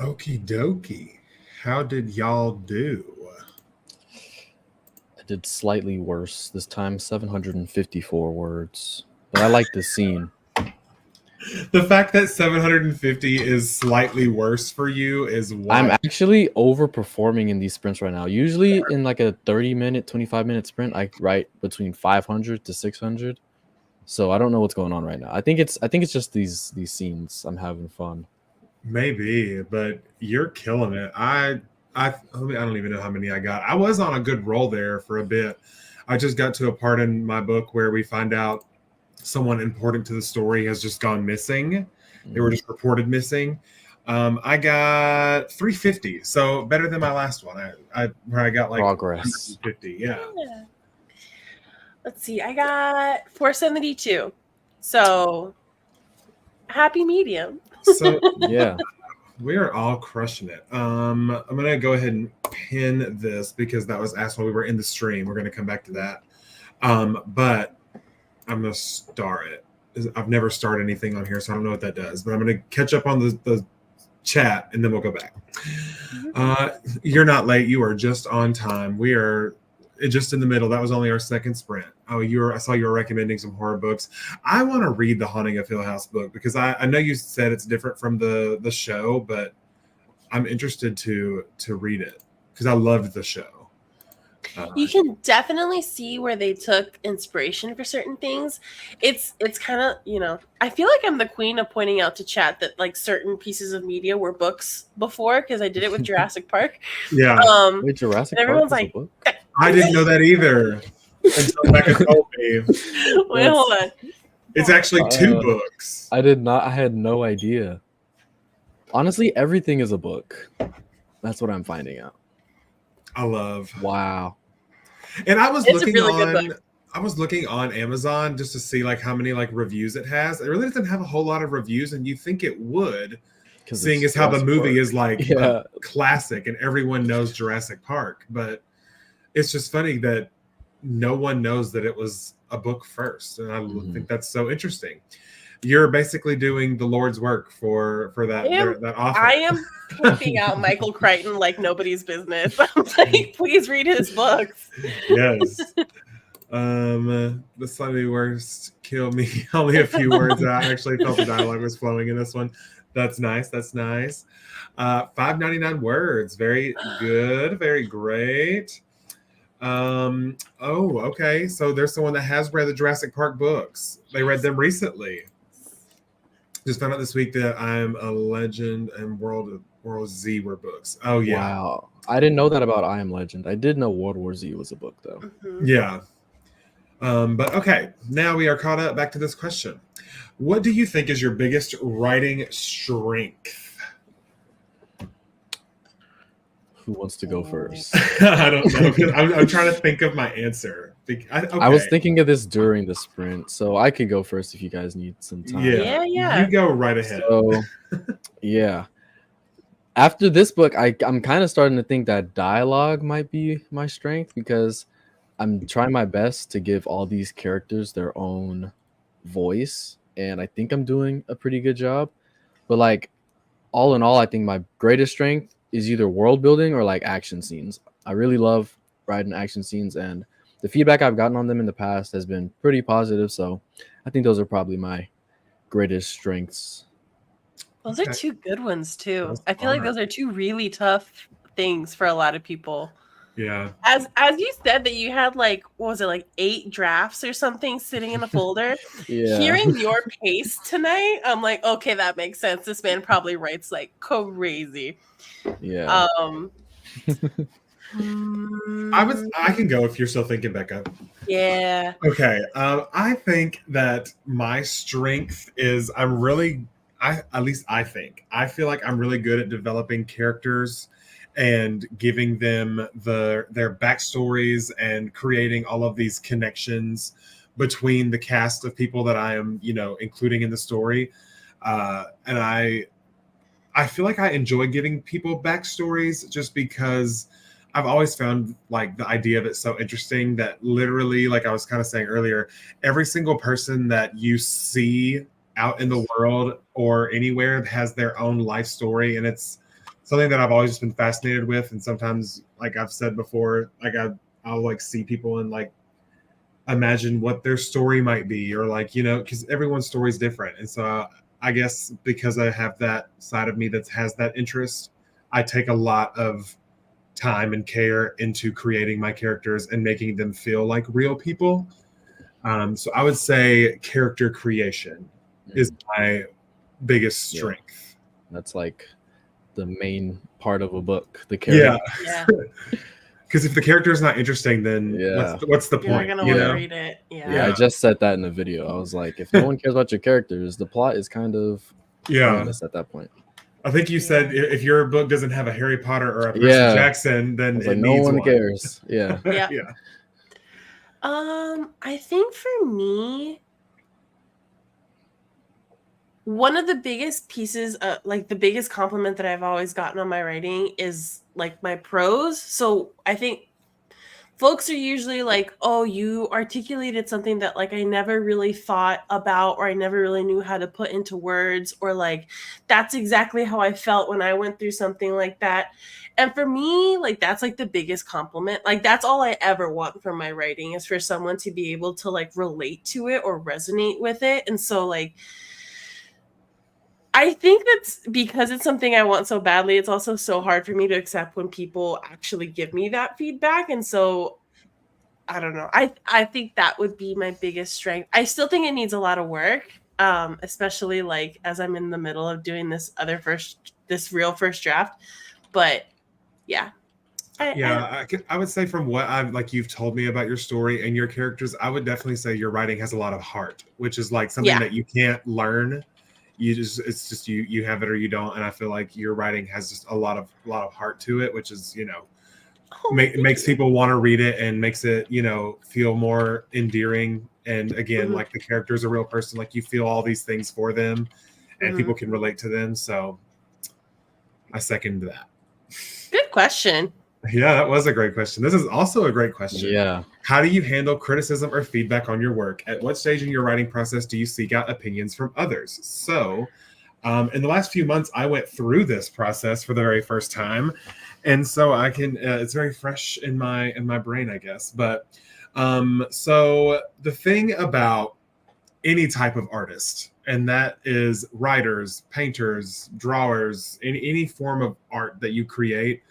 Okie dokie. How did y'all do? I did slightly worse this time, 754 words. But I like the scene. The fact that 750 is slightly worse for you is I'm wild. actually overperforming in these sprints right now. Usually in like a 30-minute, 25-minute sprint, I write between 500 to 600. So I don't know what's going on right now. I think it's just these scenes. I'm having fun. Maybe, but you're killing it. I don't even know how many I got. I was on a good roll there for a bit. I just got to a part in my book where we find out someone important to the story has just gone missing. They were just reported missing. I got 350, so better than my last one. Where I got like Progress. 150. Yeah. Yeah. Let's see. I got 472. So happy medium. So Yeah. we are all crushing it. I'm gonna go ahead and pin this because that was asked while we were in the stream. We're gonna come back to that. But I'm gonna star it. I've never starred anything on here, so I don't know what that does. But I'm gonna catch up on the chat and then we'll go back. You're not late. You are just on time. We are just in the middle. That was only our second sprint. Oh, I saw you were recommending some horror books. I want to read the Haunting of Hill House book because I know you said it's different from the show, but I'm interested to read it because I loved the show. You can definitely see where they took inspiration for certain things. It's kind of, I feel like I'm the queen of pointing out to chat that like certain pieces of media were books before because I did it with Jurassic Park. Yeah. Wait, Jurassic and everyone's Park is a like, book? I didn't know that either until Becca told me. wait, hold on. It's actually two books. I did not. I had no idea. Honestly, everything is a book. That's what I'm finding out. I love. Wow. And I was It's a looking really good on. book. I was looking on Amazon just to see like how many like reviews it has. It really doesn't have a whole lot of reviews, and you think it would, seeing as how the movie is like a classic and everyone knows Jurassic Park. But it's just funny that no one knows that it was a book first, and I think that's so interesting. You're basically doing the Lord's work for that that author. I am pimping out Michael Crichton like nobody's business. I'm like, please read his books. Yes. The slightly worst kill me. Only a few words. I actually felt the dialogue was flowing in this one. That's nice. That's nice. 599 words. Very good. Very great. Oh, okay. So there's someone that has read the Jurassic Park books. They read them recently. Just found out this week that I'm a Legend and World Z were books. Oh yeah. Wow. I didn't know that about I Am Legend. I did know World War Z was a book though. Yeah. But okay, now we are caught up. Back to this question. What do you think is your biggest writing strength? Who wants to go first? I don't know. 'Cause I'm trying to think of my answer. I was thinking of this during the sprint, so I could go first if you guys need some time. Yeah. You go right ahead. So, yeah. After this book, I'm kind of starting to think that dialogue might be my strength because I'm trying my best to give all these characters their own voice, and I think I'm doing a pretty good job. But like, all in all, I think my greatest strength is either world building or like action scenes. I really love writing action scenes, and the feedback I've gotten on them in the past has been pretty positive. So I think those are probably my greatest strengths. Those are two good ones too. Those I feel like are. those are two really tough things for a lot of people. Yeah. As you said that you had like, what was it, like 8 drafts or something sitting in a folder. Yeah. Hearing your pace tonight, I'm like, okay, that makes sense. This man probably writes like crazy. Yeah. I can go if you're still thinking, Becca. Yeah. Okay. I think that my strength is I feel like I'm really good at developing characters and giving them their backstories and creating all of these connections between the cast of people that I am, including in the story. And I feel like I enjoy giving people backstories just because I've always found like the idea of it so interesting that literally, like I was kind of saying earlier, every single person that you see out in the world or anywhere has their own life story, and it's something that I've always just been fascinated with. And sometimes, like I've said before, like I'll like see people and like imagine what their story might be, or like, you know, because everyone's story is different. And so I guess because I have that side of me that has that interest, I take a lot of time and care into creating my characters and making them feel like real people. So I would say character creation is my biggest strength. That's like the main part of a book, the character. Yeah. Because if the character is not interesting, then what's the You're not point? gonna You want to know? read it. Yeah. Yeah, I just said that in the video. I was like, if no one cares about your characters, the plot is kind of pointless at that point. I think you said if your book doesn't have a Harry Potter or a Percy Jackson, then it no needs one one. cares. Yeah. Yeah. Yeah. I think for me, one of the biggest pieces, like the biggest compliment that I've always gotten on my writing is like my prose. So I think folks are usually like, oh, you articulated something that like I never really thought about, or I never really knew how to put into words, or like that's exactly how I felt when I went through something like that. And for me, like that's like the biggest compliment. Like that's all I ever want from my writing, is for someone to be able to like relate to it or resonate with it. And so like I think that's because it's something I want so badly. It's also so hard for me to accept when people actually give me that feedback. And so I don't know. I think that would be my biggest strength. I still think it needs a lot of work, especially like as I'm in the middle of doing this real first draft. But yeah. I would say from what I've like you've told me about your story and your characters, I would definitely say your writing has a lot of heart, which is like something that you can't learn. It's just you have it or you don't. And I feel like your writing has just a lot of heart to it, which is, you know, makes people want to read it and makes it, you know, feel more endearing. And again, like the character is a real person, like you feel all these things for them and people can relate to them. So I second that. Good question. Yeah, that was a great question. This is also a great question. Yeah. How do you handle criticism or feedback on your work? At what stage in your writing process do you seek out opinions from others? So in the last few months, I went through this process for the very first time. And so I can, it's very fresh in my brain, I guess. But so the thing about any type of artist, and that is writers, painters, drawers, any form of art that you create,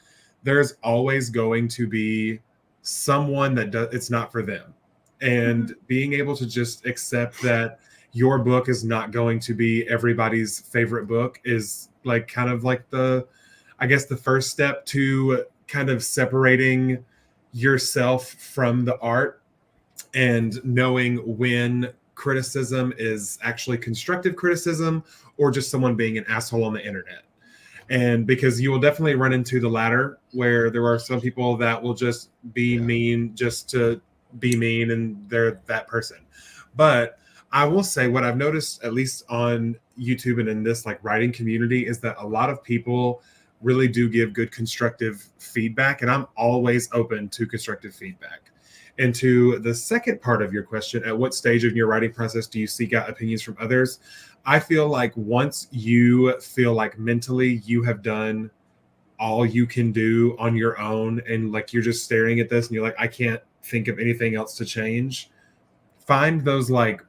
there's always going to be someone that it's not for them. And being able to just accept that your book is not going to be everybody's favorite book is like kind of like the first step to kind of separating yourself from the art and knowing when criticism is actually constructive criticism or just someone being an asshole on the internet. And because you will definitely run into the latter, where there are some people that will just be mean just to be mean, and they're that person. But I will say what I've noticed, at least on YouTube and in this like writing community, is that a lot of people really do give good constructive feedback. And I'm always open to constructive feedback. And to the second part of your question, at what stage in your writing process do you seek out opinions from others? I feel like once you feel like mentally you have done all you can do on your own, and like you're just staring at this and you're like, I can't think of anything else to change, find those like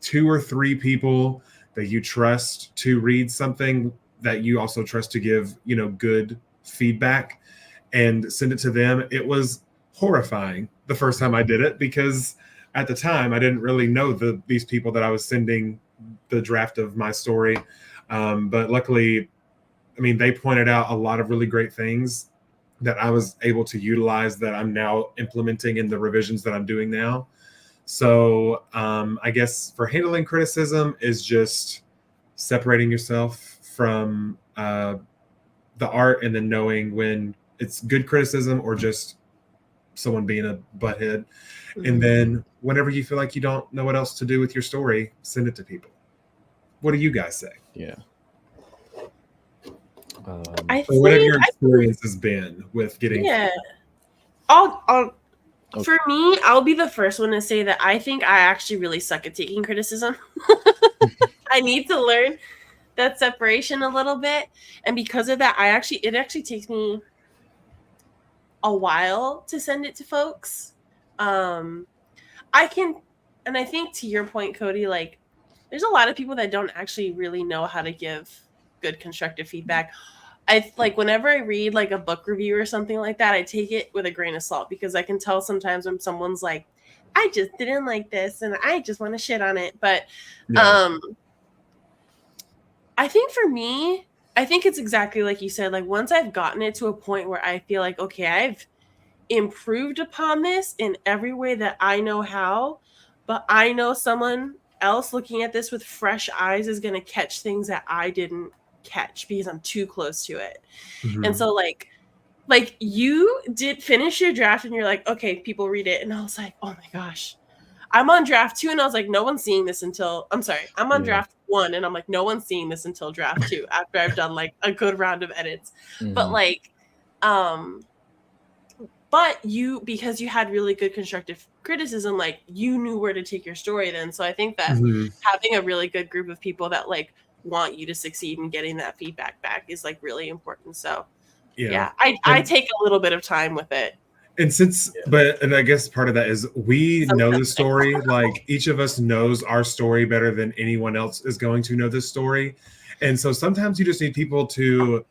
2 or 3 people that you trust to read something that you also trust to give, you know, good feedback, and send it to them. It was horrifying the first time I did it, because at the time I didn't really know these people that I was sending the draft of my story. But luckily, I mean, they pointed out a lot of really great things that I was able to utilize that I'm now implementing in the revisions that I'm doing now. So I guess for handling criticism is just separating yourself from the art, and then knowing when it's good criticism or just someone being a butthead. And then whenever you feel like you don't know what else to do with your story, send it to people. What do you guys say? Yeah. What have your experiences been with getting? Yeah. For me, I'll be the first one to say that I think I actually really suck at taking criticism. I need to learn that separation a little bit, and because of that, it actually takes me a while to send it to folks. I can, and I think to your point, Cody, like there's a lot of people that don't actually really know how to give good constructive feedback. I like whenever I read like a book review or something like that, I take it with a grain of salt because I can tell sometimes when someone's like, I just didn't like this and I just want to shit on it. But I think for me, I think it's exactly like you said, like once I've gotten it to a point where I feel like, okay, I've improved upon this in every way that I know how, but I know someone else looking at this with fresh eyes is going to catch things that I didn't catch because I'm too close to it. Mhm. And so like you did finish your draft and you're like, okay, people read it. And I was like, oh my gosh, I'm on draft 2. And I was like, no one's seeing this until I'm on draft 1. And I'm like, no one's seeing this until draft 2 after I've done like a good round of edits. But like, but because you had really good constructive criticism, like you knew where to take your story then. So I think that having a really good group of people that like want you to succeed and getting that feedback back is like really important. So I take a little bit of time with it. And I guess part of that is we know the story. Like each of us knows our story better than anyone else is going to know this story. And so sometimes you just need people to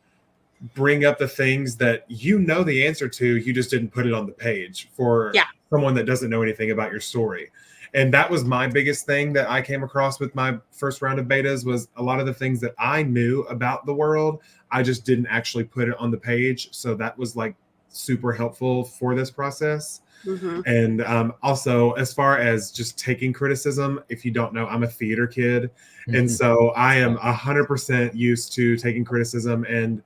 bring up the things that you know the answer to, you just didn't put it on the page for someone that doesn't know anything about your story. And that was my biggest thing that I came across with my first round of betas was a lot of the things that I knew about the world, I just didn't actually put it on the page. So that was like super helpful for this process. And also as far as just taking criticism, if you don't know, I'm a theater kid. And so I am 100% used to taking criticism. And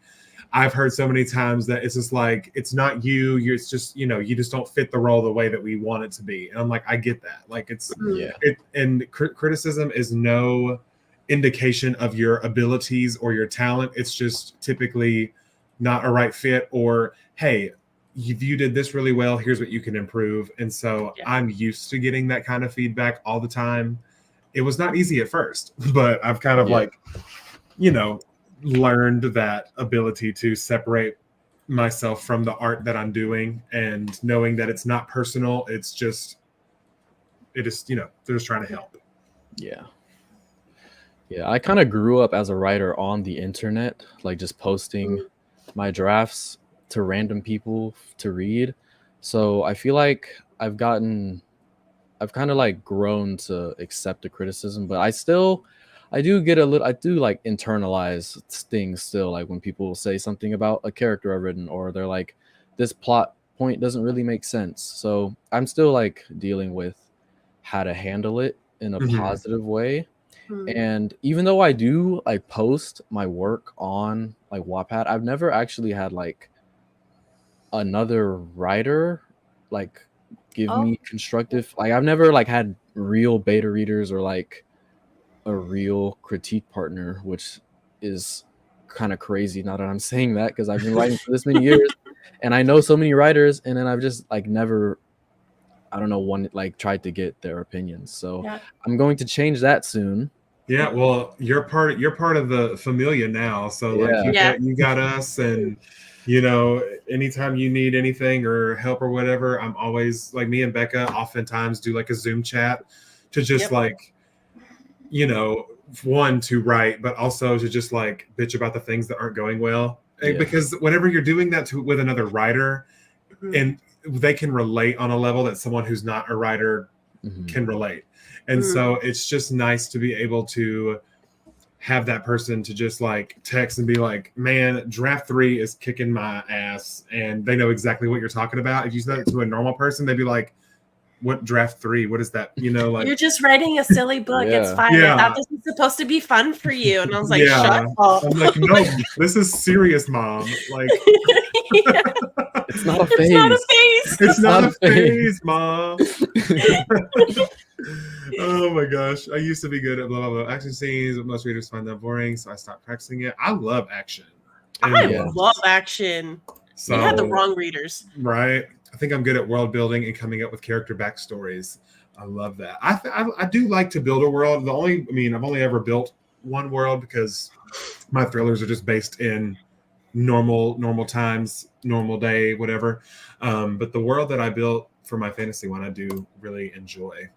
I've heard so many times that it's just like, it's not you, it's just, you know, you just don't fit the role the way that we want it to be. And I'm like, I get that. Like criticism is no indication of your abilities or your talent. It's just typically not a right fit or, hey, you did this really well. Here's what you can improve. And so I'm used to getting that kind of feedback all the time. It was not easy at first, but I've kind of like, you know, learned that ability to separate myself from the art that I'm doing and knowing that it's not personal. It's just, it is, you know, they're just trying to help. Yeah. I kind of grew up as a writer on the internet, like just posting my drafts to random people to read. So I feel like I've kind of like grown to accept the criticism, but I do like internalize things still, like when people say something about a character I've written or they're like, this plot point doesn't really make sense. So I'm still like dealing with how to handle it in a positive way. And even though I do like post my work on like Wattpad, I've never actually had like another writer like give me constructive, like I've never like had real beta readers or like a real critique partner, which is kind of crazy now that I'm saying that, because I've been writing for this many years and I know so many writers, and then I've just like never, I don't know, tried to get their opinions. So I'm going to change that soon. Yeah, well, you're part of the familia now. So like you got us, and you know, anytime you need anything or help or whatever, I'm always like, me and Becca oftentimes do like a Zoom chat to just like, you know, one, to write, but also to just like bitch about the things that aren't going well. Because whenever you're doing that with another writer, and they can relate on a level that someone who's not a writer can relate. And so it's just nice to be able to have that person to just like text and be like, man, draft 3 is kicking my ass. And they know exactly what you're talking about. If you said it to a normal person, they'd be like, what draft 3? What is that? You know, like, you're just writing a silly book. It's fine. I thought this was supposed to be fun for you. And I was like, shut up. I'm like, no, this is serious, mom. Like, it's not a phase. It's not a phase, mom. Oh my gosh. I used to be good at blah, blah, blah. Action scenes, but most readers find that boring, so I stopped practicing it. I love action. I love action. So, you had the wrong readers. Right. I think I'm good at world building and coming up with character backstories. I love that. I do like to build a world. I've only ever built one world because my thrillers are just based in normal times, normal day, whatever. But the world that I built for my fantasy one, I do really enjoy.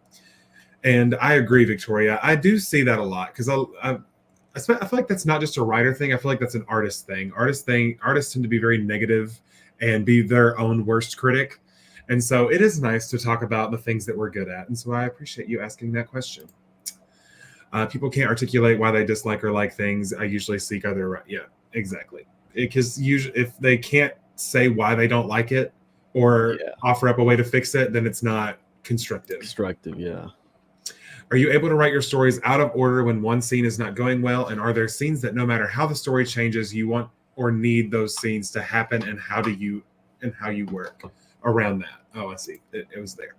And I agree, Victoria. I do see that a lot because I feel like that's not just a writer thing. I feel like that's an artist thing. Artists tend to be very negative and be their own worst critic. And so it is nice to talk about the things that we're good at. And so I appreciate you asking that question. People can't articulate why they dislike or like things. I usually seek other. Yeah, exactly. Because usually, if they can't say why they don't like it or offer up a way to fix it, then it's not constructive. Yeah. Are you able to write your stories out of order when one scene is not going well? And are there scenes that no matter how the story changes, you want or need those scenes to happen? And how you work around that? Oh, I see. It was there.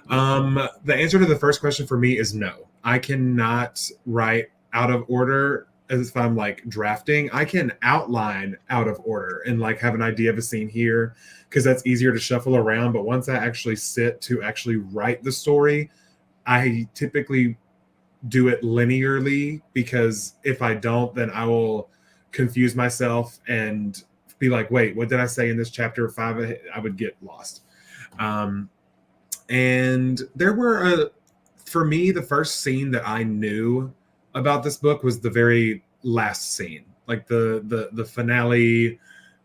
The answer to the first question for me is no. I cannot write out of order as if I'm like drafting. I can outline out of order and like have an idea of a scene here because that's easier to shuffle around. But once I actually sit to actually write the story, I typically do it linearly because if I don't, then I will confuse myself and be like, wait, what did I say in this chapter 5? I would get lost. And there were, for me, the first scene that I knew about this book was the very last scene, like the finale,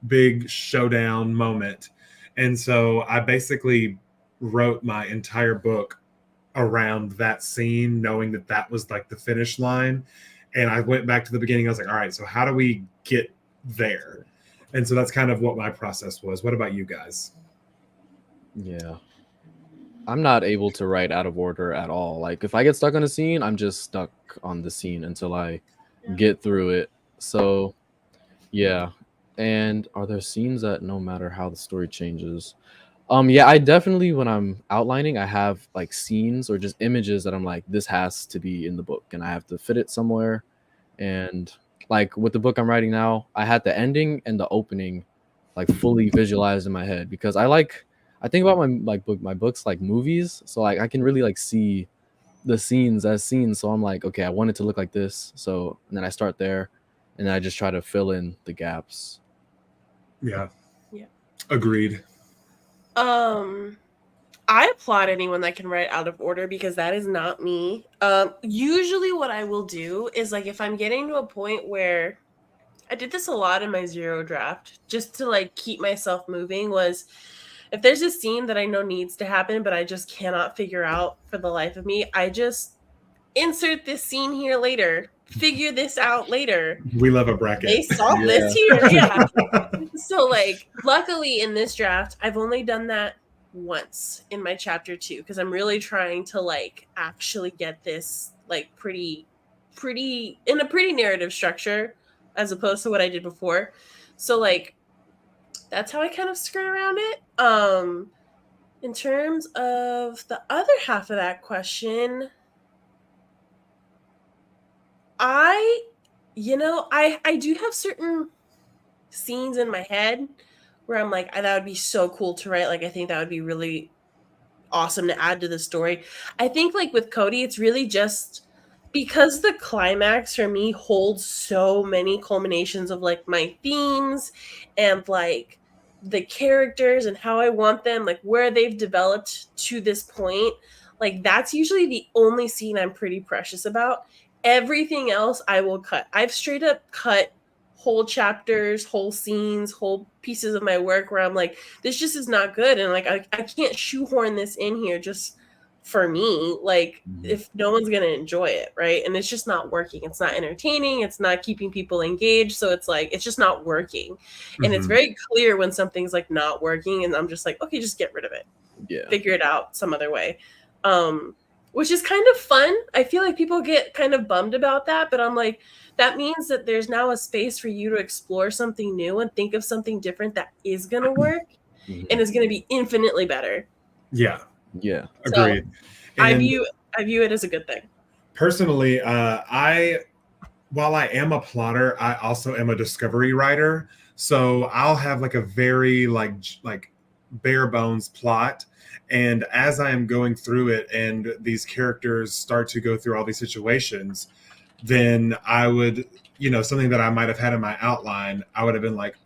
big showdown moment. And so I basically wrote my entire book around that scene, knowing that that was like the finish line. And I went back to the beginning. I was like, all right, so how do we get there? And so that's kind of what my process was. What about you guys? Yeah. I'm not able to write out of order at all. Like if I get stuck on a scene, I'm just stuck on the scene until I get through it. So yeah. And are there scenes that no matter how the story changes? Yeah, I definitely, when I'm outlining, I have like scenes or just images that I'm like, this has to be in the book and I have to fit it somewhere. And like with the book I'm writing now, I had the ending and the opening like fully visualized in my head because I think about my books like movies. So like I can really like see the scenes as scenes. So I'm like, okay, I want it to look like this. So and then I start there and then I just try to fill in the gaps. Yeah. Yeah. Agreed. I applaud anyone that can write out of order because that is not me. Usually what I will do is like if I'm getting to a point where I did this a lot in my zero draft just to like keep myself moving was if there's a scene that I know needs to happen but I just cannot figure out for the life of me, I just insert this scene here later. Figure this out later. We love a bracket. They solve this here. Yeah. So like luckily in this draft, I've only done that once in my chapter 2 because I'm really trying to like actually get this like pretty in a pretty narrative structure as opposed to what I did before. So like that's how I kind of skirt around it. In terms of the other half of that question, I do have certain scenes in my head where I'm like, that would be so cool to write. Like, I think that would be really awesome to add to the story. I think like with Cody, it's really just because the climax for me holds so many culminations of like my themes and like the characters and how I want them, like where they've developed to this point. Like that's usually the only scene I'm pretty precious about. Everything else I will cut. I've straight up cut whole chapters, whole scenes, whole pieces of my work where I'm like, this just is not good. And like, I can't shoehorn this in here just for me. Like if no one's going to enjoy it. Right. And it's just not working. It's not entertaining. It's not keeping people engaged. So it's like, it's just not working. And it's very clear when something's like not working. And I'm just like, okay, just get rid of it. Yeah. Figure it out some other way. Which is kind of fun. I feel like people get kind of bummed about that, but I'm like, that means that there's now a space for you to explore something new and think of something different that is going to work and is going to be infinitely better. Yeah. Yeah. Agreed. So I view it as a good thing. Personally, while I am a plotter, I also am a discovery writer. So I'll have like a very like bare bones plot. And as I am going through it and these characters start to go through all these situations, then I would, something that I might have had in my outline, I would have been like,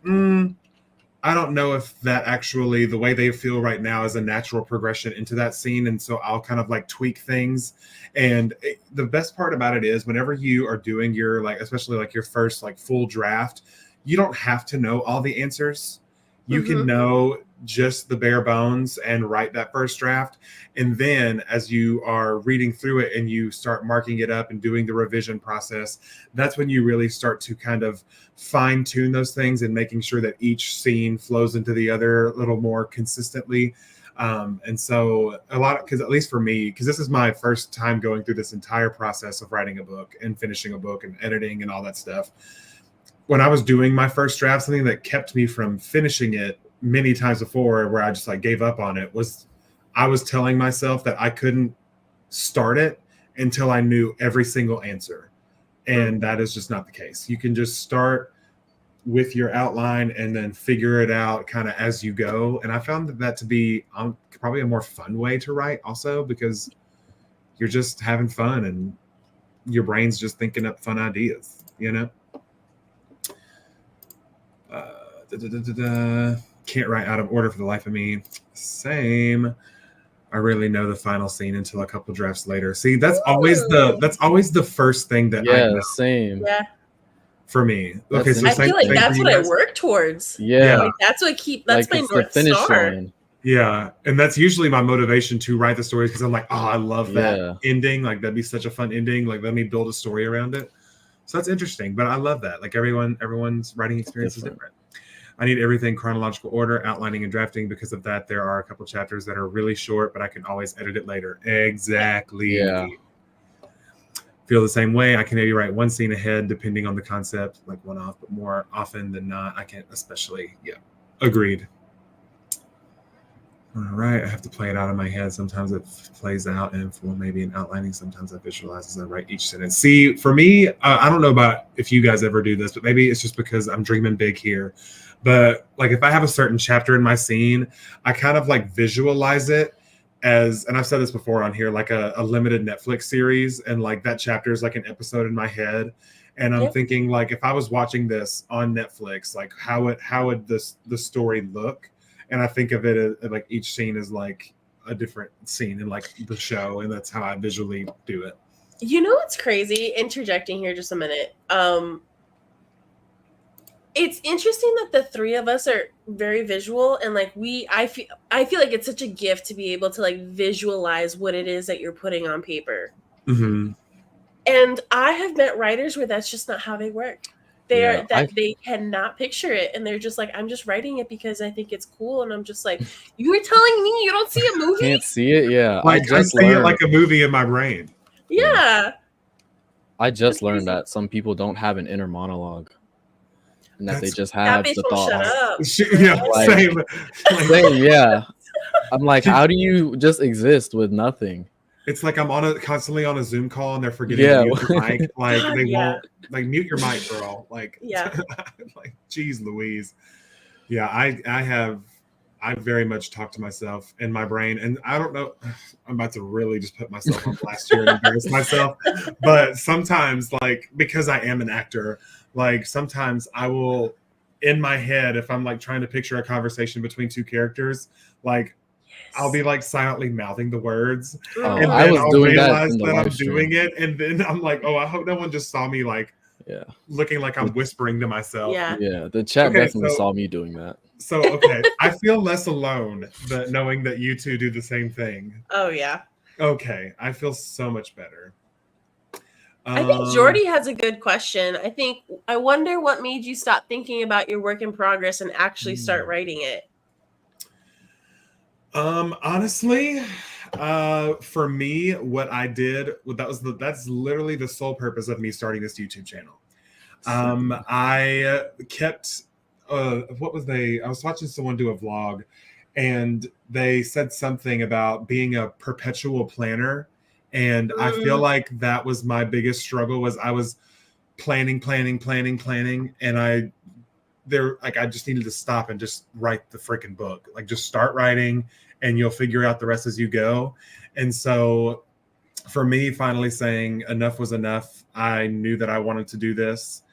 I don't know if that actually, the way they feel right now is a natural progression into that scene. And so I'll kind of like tweak things. And the best part about it is whenever you are doing your, like, especially like your first like full draft, you don't have to know all the answers. You can know just the bare bones and write that first draft. And then as you are reading through it and you start marking it up and doing the revision process, that's when you really start to kind of fine tune those things and making sure that each scene flows into the other a little more consistently. And so a lot, because at least for me, because this is my first time going through this entire process of writing a book and finishing a book and editing and all that stuff. When I was doing my first draft, something that kept me from finishing it many times before, where I just like gave up on it, was I was telling myself that I couldn't start it until I knew every single answer. And that is just not the case. You can just start with your outline and then figure it out kind of as you go. And I found that to be probably a more fun way to write also, because you're just having fun and your brain's just thinking up fun ideas, Can't write out of order for the life of me. Same. I rarely know the final scene until a couple drafts later. See, that's always the first thing that I know. Same. Yeah. For me. Okay, so I feel like that's what I work towards. Yeah. Like, that's what that's like my North Star. Line. Yeah, and that's usually my motivation to write the stories, because I'm like, oh, I love that ending. Like, that'd be such a fun ending. Like, let me build a story around it. So that's interesting, but I love that. Like, everyone's writing experience is different. I need everything chronological order, outlining and drafting. Because of that, there are a couple chapters that are really short, but I can always edit it later. Exactly. Yeah. Feel the same way. I can maybe write one scene ahead depending on the concept, like one off, but more often than not, I can't especially. Yeah. Agreed. All right. I have to play it out in my head. Sometimes it plays out in full, maybe in outlining. Sometimes I visualize as I write each sentence. See, for me, I don't know about if you guys ever do this, but maybe it's just because I'm dreaming big here. But like if I have a certain chapter in my scene, I kind of like visualize it as, and I've said this before on here, like a limited Netflix series. And like that chapter is like an episode in my head. And I'm thinking like, if I was watching this on Netflix, like how would the story look? And I think of it as like each scene is like a different scene in like the show. And that's how I visually do it. You know what's crazy? Interjecting here just a minute. It's interesting that the three of us are very visual, and like I feel like it's such a gift to be able to like visualize what it is that you're putting on paper. Mm-hmm. And I have met writers where that's just not how they work. They cannot picture it, and they're just like, I'm just writing it because I think it's cool. And I'm just like, you were telling me you don't see a movie? Can't see it. Yeah, like I see it like a movie in my brain. Yeah. I just learned that some people don't have an inner monologue. And that they just have the thoughts. Same. Same, yeah. I'm like, how do you just exist with nothing? It's like I'm constantly on a Zoom call and they're forgetting to mute the mic. Like they won't like mute your mic, girl. Like like geez Louise. Yeah, I very much talk to myself in my brain, and I don't know. I'm about to really just put myself on blast here and embarrass myself. But sometimes, like because I am an actor, like sometimes I will, in my head, if I'm like trying to picture a conversation between two characters, like I'll be like silently mouthing the words, and then I'll realize that I'm doing it, and then I'm like, oh, I hope no one just saw me like looking like I'm whispering to myself. Yeah, the chat definitely saw me doing that. So okay, I feel less alone knowing that you two do the same thing. Oh yeah. Okay, I feel so much better. I think Jordy has a good question. I wonder what made you stop thinking about your work in progress and actually start writing it. Honestly, for me, what I did, that's literally the sole purpose of me starting this YouTube channel. I kept, I was watching someone do a vlog, and they said something about being a perpetual planner. And I feel like that was my biggest struggle, was I was planning. And I just needed to stop and just write the freaking book. Like just start writing and you'll figure out the rest as you go. And so for me, finally saying enough was enough. I knew that I wanted to do this,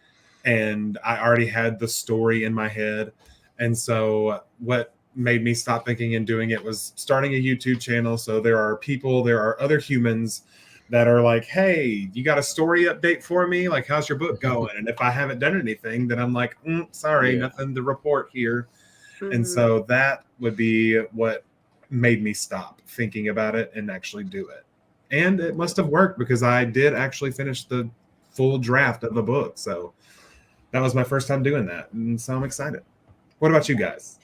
and I already had the story in my head. And so what made me stop thinking and doing it was starting a YouTube channel. So there are other humans that are like, hey, you got a story update for me? Like, how's your book going? And if I haven't done anything, then I'm like, sorry, nothing to report here. And so that would be what made me stop thinking about it and actually do it. And it must have worked, because I did actually finish the full draft of the book. So that was my first time doing that. And so I'm excited. What about you guys?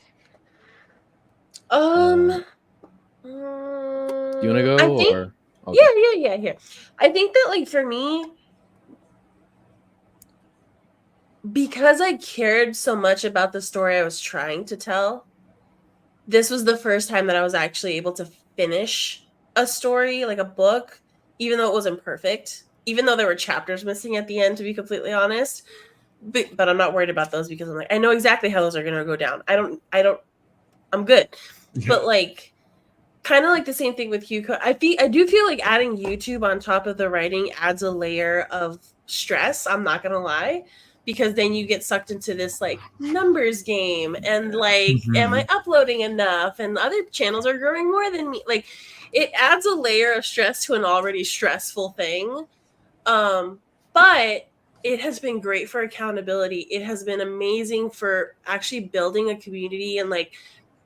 You want to go? I think, or okay. yeah. Here, I think that, like, for me, because I cared so much about the story I was trying to tell, this was the first time that I was actually able to finish a story, like a book, even though it wasn't perfect, even though there were chapters missing at the end, to be completely honest. But I'm not worried about those, because I'm like, I know exactly how those are going to go down. I'm good. Yeah. But, like, kind of like the same thing with you. I do feel like adding YouTube on top of the writing adds a layer of stress. I'm not going to lie. Because then you get sucked into this, like, numbers game, and, like, am I uploading enough? And other channels are growing more than me. Like, it adds a layer of stress to an already stressful thing. But it has been great for accountability. It has been amazing for actually building a community and, like,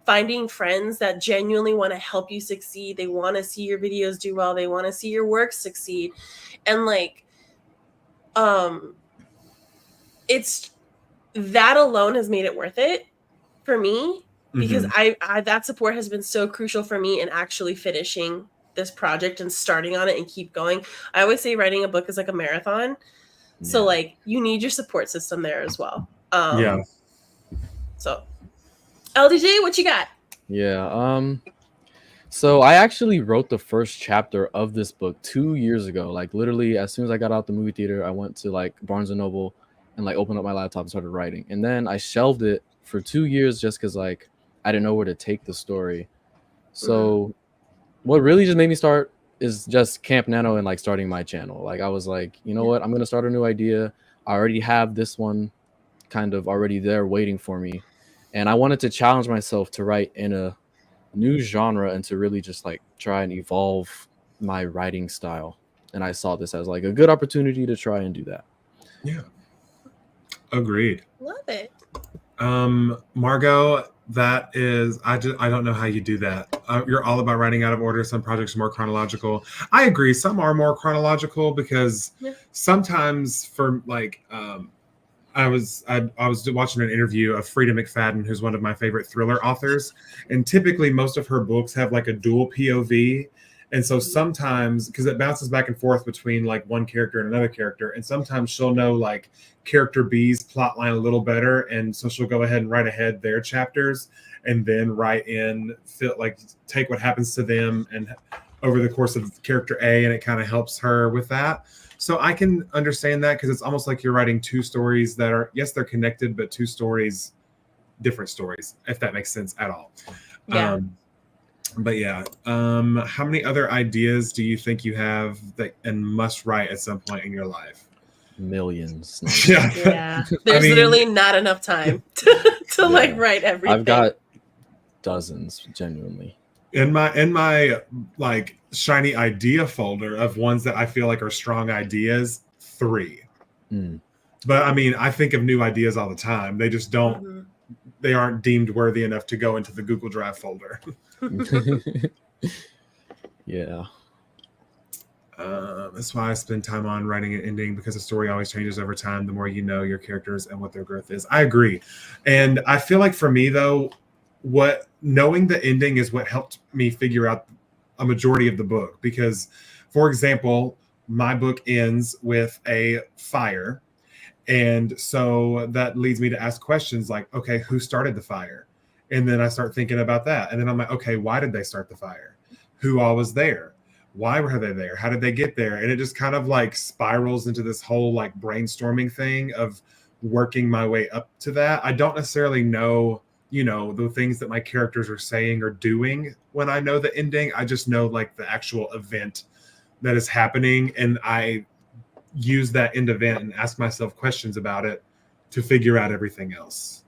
finding friends that genuinely want to help you succeed. They want to see your videos do well. They want to see your work succeed. And, like, it's that alone has made it worth it for me, because I that support has been so crucial for me in actually finishing this project and starting on it and keep going. I always say writing a book is like a marathon. So, like, you need your support system there as well. So LDJ, what you got? So I actually wrote the first chapter of this book 2 years ago. Like, literally, as soon as I got out the movie theater, I went to, like, Barnes and Noble and, like, opened up my laptop and started writing. And then I shelved it for 2 years just because, like, I didn't know where to take the story. So what really just made me start is just Camp Nano and, like, starting my channel. Like, I was like, you know what? I'm going to start a new idea. I already have this one kind of already there waiting for me. And I wanted to challenge myself to write in a new genre and to really just, like, try and evolve my writing style. And I saw this as, like, a good opportunity to try and do that. Yeah. Agreed. Love it. Margot, that is, I don't know how you do that. You're all about writing out of order. Some projects are more chronological. I agree. Some are more chronological because sometimes for, like, I was watching an interview of Frida McFadden, who's one of my favorite thriller authors, and typically most of her books have, like, a dual POV. And so sometimes, because it bounces back and forth between, like, one character and another character, and sometimes she'll know, like, character B's plot line a little better, and so she'll go ahead and write ahead their chapters and then write in, like, take what happens to them and over the course of character A, and it kind of helps her with that. So I can understand that, because it's almost like you're writing two stories that are, yes, they're connected, but two stories, different stories, if that makes sense at all. Yeah. But yeah, how many other ideas do you think you have that and must write at some point in your life? Millions. Yeah. There's literally not enough time to like write everything. I've got dozens, genuinely. In my like shiny idea folder of ones that I feel like are strong ideas, 3. But I mean, I think of new ideas all the time. They just don't. They aren't deemed worthy enough to go into the Google Drive folder. Yeah. That's why I spend time on writing an ending, because the story always changes over time. The more you know your characters and what their growth is. I agree. And I feel like for me, though, what knowing the ending is what helped me figure out a majority of the book. Because, for example, my book ends with a fire. And so that leads me to ask questions like, okay, who started the fire? And then I start thinking about that. And then I'm like, okay, why did they start the fire? Who all was there? Why were they there? How did they get there? And it just kind of like spirals into this whole like brainstorming thing of working my way up to that. I don't necessarily know, you know, the things that my characters are saying or doing when I know the ending. I just know like the actual event that is happening, and I use that end event and ask myself questions about it to figure out everything else.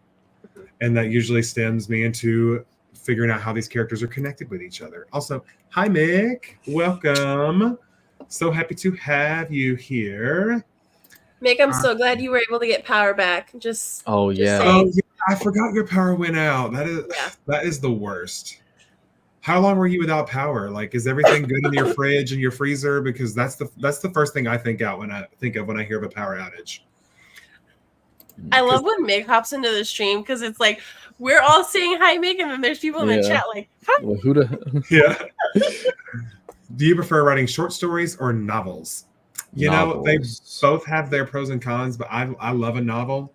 And that usually stems me into figuring out how these characters are connected with each other. Also, hi Mick, welcome. So happy to have you here. Mick, I'm so glad you were able to get power back. Oh, yeah. saying. Oh, yeah, I forgot your power went out. That is the worst. How long were you without power? Like, is everything good in your fridge and your freezer? Because that's the first thing I think of when I hear of a power outage. I love when Mick hops into the stream because it's like we're all saying hi, Mick, and then there's people in the Yeah. chat like, hi. Well, who the Yeah. Do you prefer writing short stories or novels? You know, they Novels. both have their pros and cons, but I love a novel.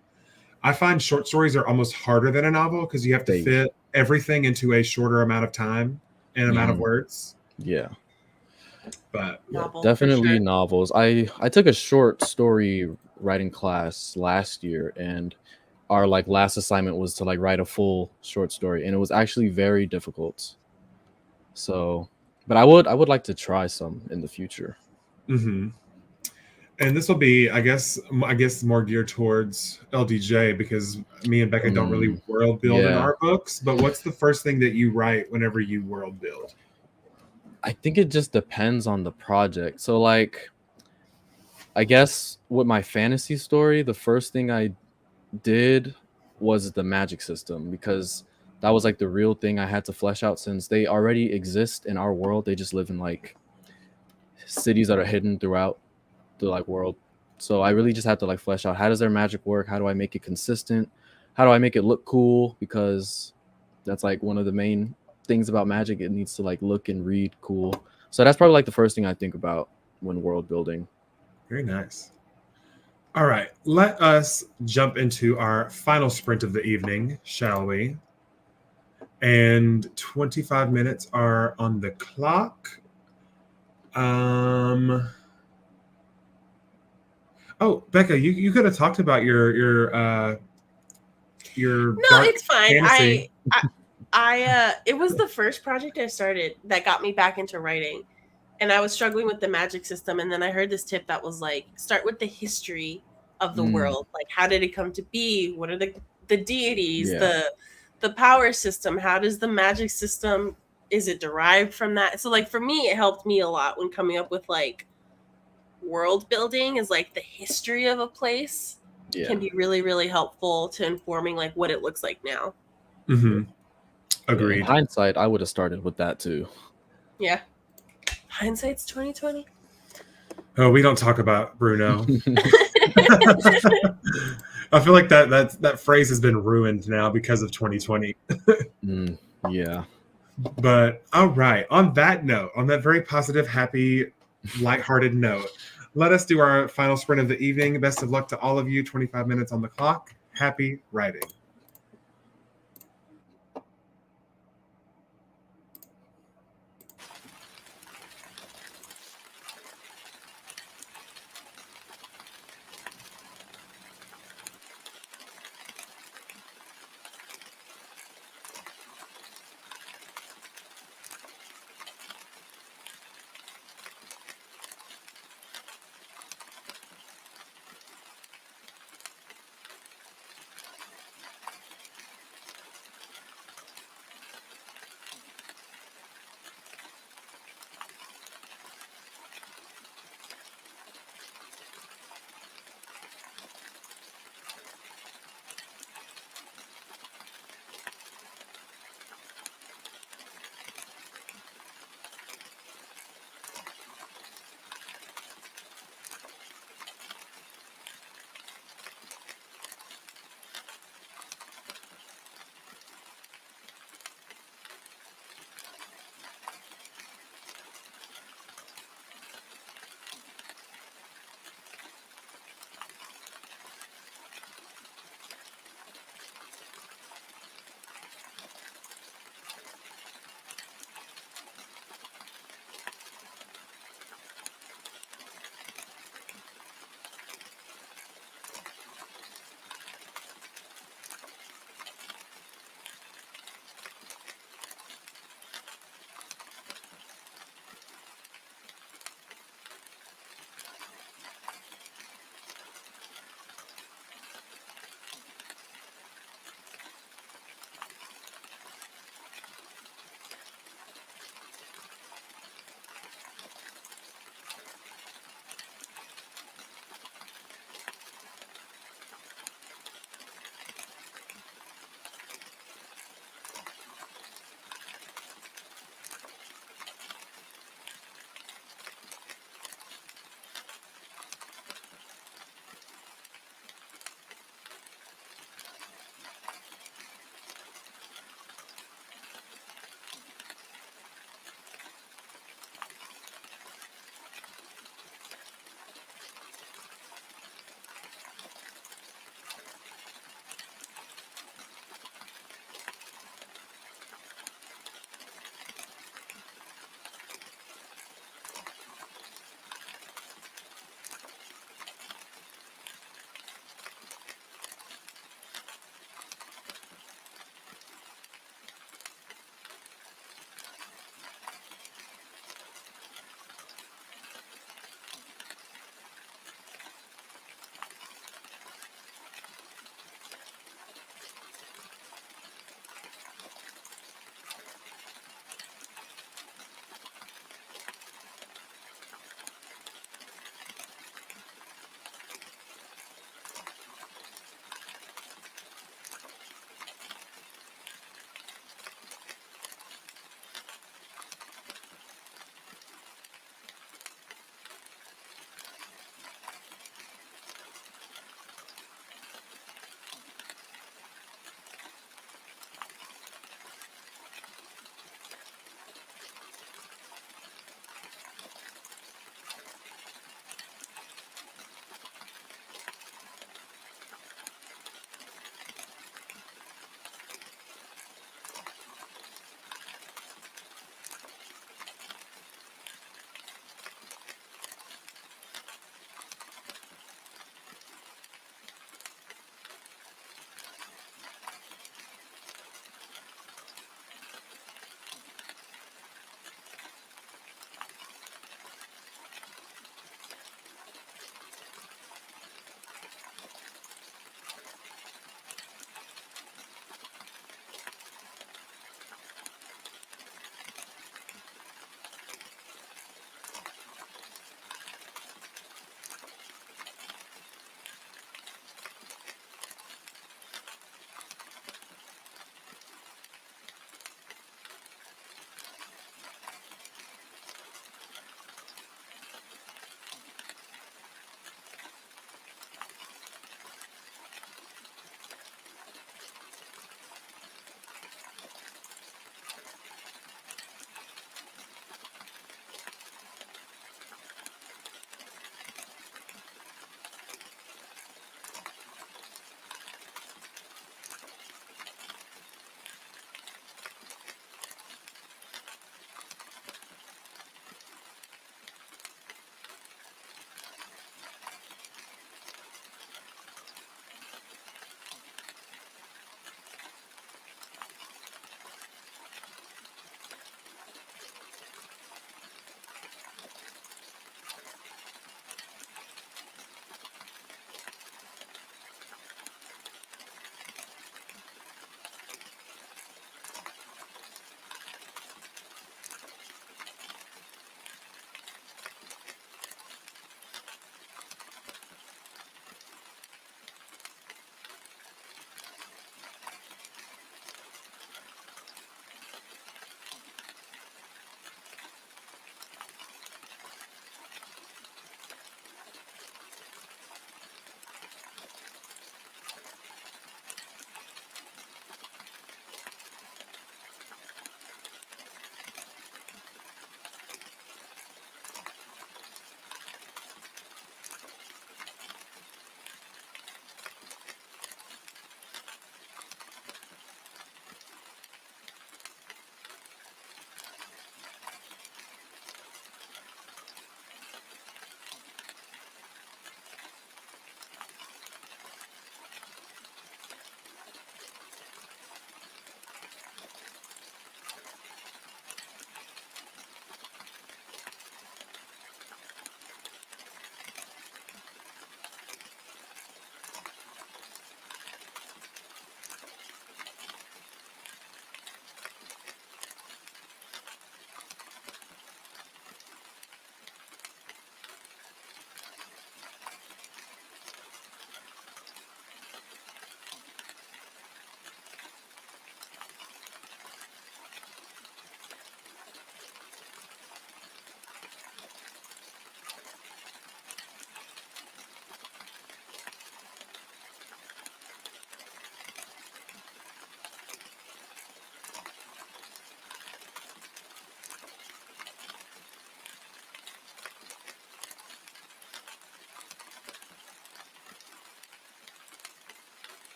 I find short stories are almost harder than a novel because you have to fit everything into a shorter amount of time and amount of words. Yeah. But Novel, definitely for sure. novels. I took a short story writing class last year, and our like last assignment was to like write a full short story, and it was actually very difficult. So, but I would like to try some in the future. Mm-hmm. And this will be, I guess, more geared towards LDJ because me and Becca don't really world build in our books. But what's the first thing that you write whenever you world build? I think it just depends on the project. So, like, I guess with my fantasy story, the first thing I did was the magic system because that was like the real thing I had to flesh out since they already exist in our world. They just live in like cities that are hidden throughout the like world. So I really just had to like flesh out how does their magic work? How do I make it consistent? How do I make it look cool? Because that's like one of the main things about magic. It needs to like look and read cool. So that's probably like the first thing I think about when world building. Very nice. All right, let us jump into our final sprint of the evening, shall we? And 25 minutes are on the clock. Oh, Becca, you could have talked about your No, dark it's fine. fantasy. I it was the first project I started that got me back into writing. And I was struggling with the magic system, and then I heard this tip that was like, start with the history of the world. Like, how did it come to be? What are the deities, the power system? How does the magic system, is it derived from that? So like for me, it helped me a lot when coming up with like world building is like the history of a place can be really, really helpful to informing like what it looks like now. Mm-hmm. Agreed. In hindsight, I would have started with that too. Yeah. Hindsight's 2020. Oh, we don't talk about Bruno. I feel like that phrase has been ruined now because of 2020. Yeah. But all right, on that note, on that very positive, happy, lighthearted note, let us do our final sprint of the evening. Best of luck to all of you. 25 minutes on the clock. Happy writing.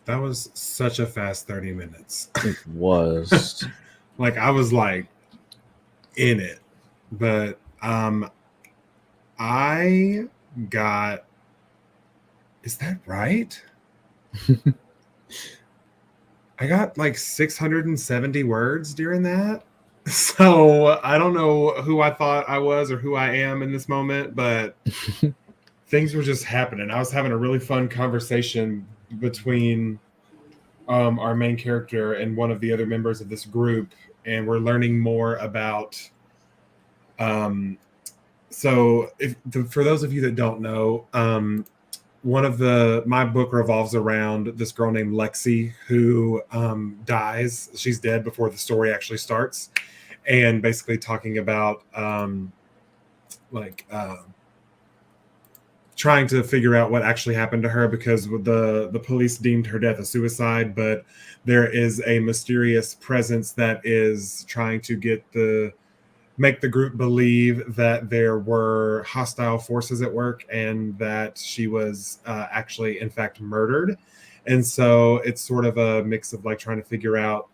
That was such a fast 30 minutes. It was. Like I was like in it. But I got, is that right? I got like 670 words during that. So I don't know who I thought I was or who I am in this moment, but things were just happening. I was having a really fun conversation between our main character and one of the other members of this group, and we're learning more about. So, for those of you that don't know, my book revolves around this girl named Lexi who dies. She's dead before the story actually starts, and basically talking about trying to figure out what actually happened to her, because the police deemed her death a suicide, but there is a mysterious presence that is trying to make the group believe that there were hostile forces at work and that she was actually in fact murdered. And so it's sort of a mix of like trying to figure out,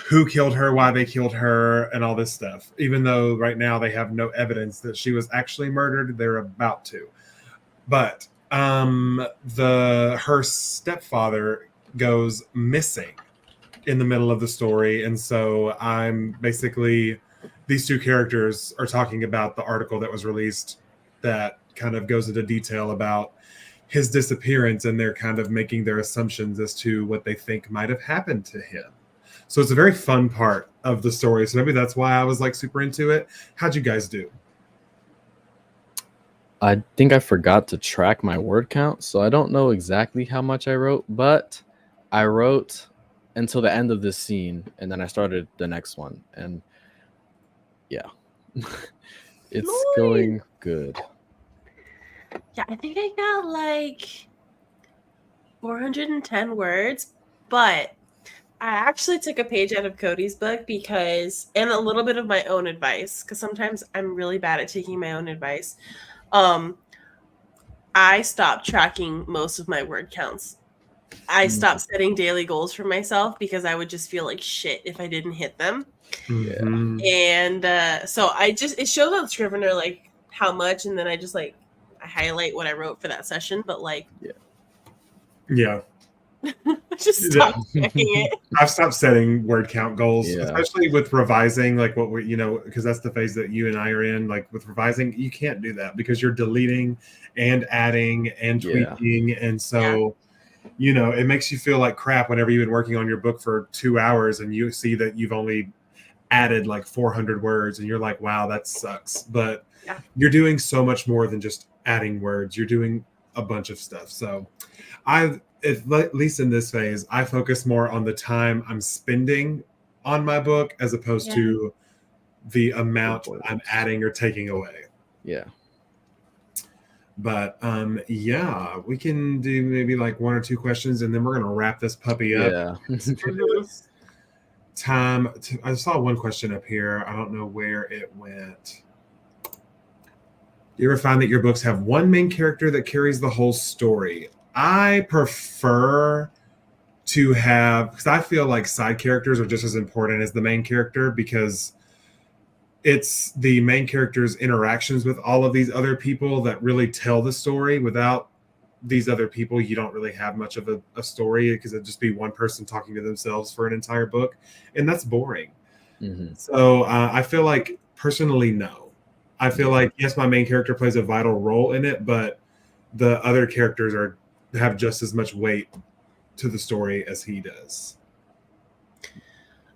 who killed her, why they killed her, and all this stuff. Even though right now they have no evidence that she was actually murdered, they're about to. But her stepfather goes missing in the middle of the story, and so these two characters are talking about the article that was released that kind of goes into detail about his disappearance, and they're kind of making their assumptions as to what they think might have happened to him. So it's a very fun part of the story. So maybe that's why I was like super into it. How'd you guys do? I think I forgot to track my word count, so I don't know exactly how much I wrote, but I wrote until the end of this scene, and then I started the next one, and yeah, it's going good. Yeah, I think I got like 410 words, but I actually took a page out of Cody's book and a little bit of my own advice, because sometimes I'm really bad at taking my own advice. I stopped tracking most of my word counts. I stopped setting daily goals for myself because I would just feel like shit if I didn't hit them. Mm-hmm. And so it shows on Scrivener like how much, and then I just like I highlight what I wrote for that session, but like yeah. just stop checking it. I've stopped setting word count goals, Yeah. especially with revising, like what we, because that's the phase that you and I are in. Like with revising, you can't do that because you're deleting and adding and tweaking. And so, it makes you feel like crap whenever you've been working on your book for 2 hours and you see that you've only added like 400 words and you're like, wow, that sucks. But you're doing so much more than just adding words. You're doing a bunch of stuff. So at least in this phase, I focus more on the time I'm spending on my book as opposed to the amount I'm adding or taking away. Yeah. But we can do maybe like 1 or 2 questions, and then we're gonna wrap this puppy up. I saw one question up here. I don't know where it went. Do you ever find that your books have one main character that carries the whole story? I prefer to have, because I feel like side characters are just as important as the main character, because it's the main character's interactions with all of these other people that really tell the story. Without these other people, you don't really have much of a story, because it'd just be one person talking to themselves for an entire book, and that's boring. Mm-hmm. So I feel like, personally, no. I feel like, yes, my main character plays a vital role in it, but the other characters have just as much weight to the story as he does.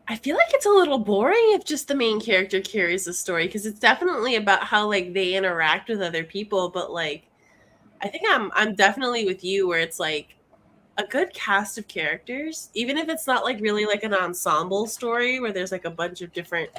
I feel like it's a little boring if just the main character carries the story, because it's definitely about how like they interact with other people. But like, I think I'm definitely with you where it's like a good cast of characters, even if it's not like really like an ensemble story where there's like a bunch of different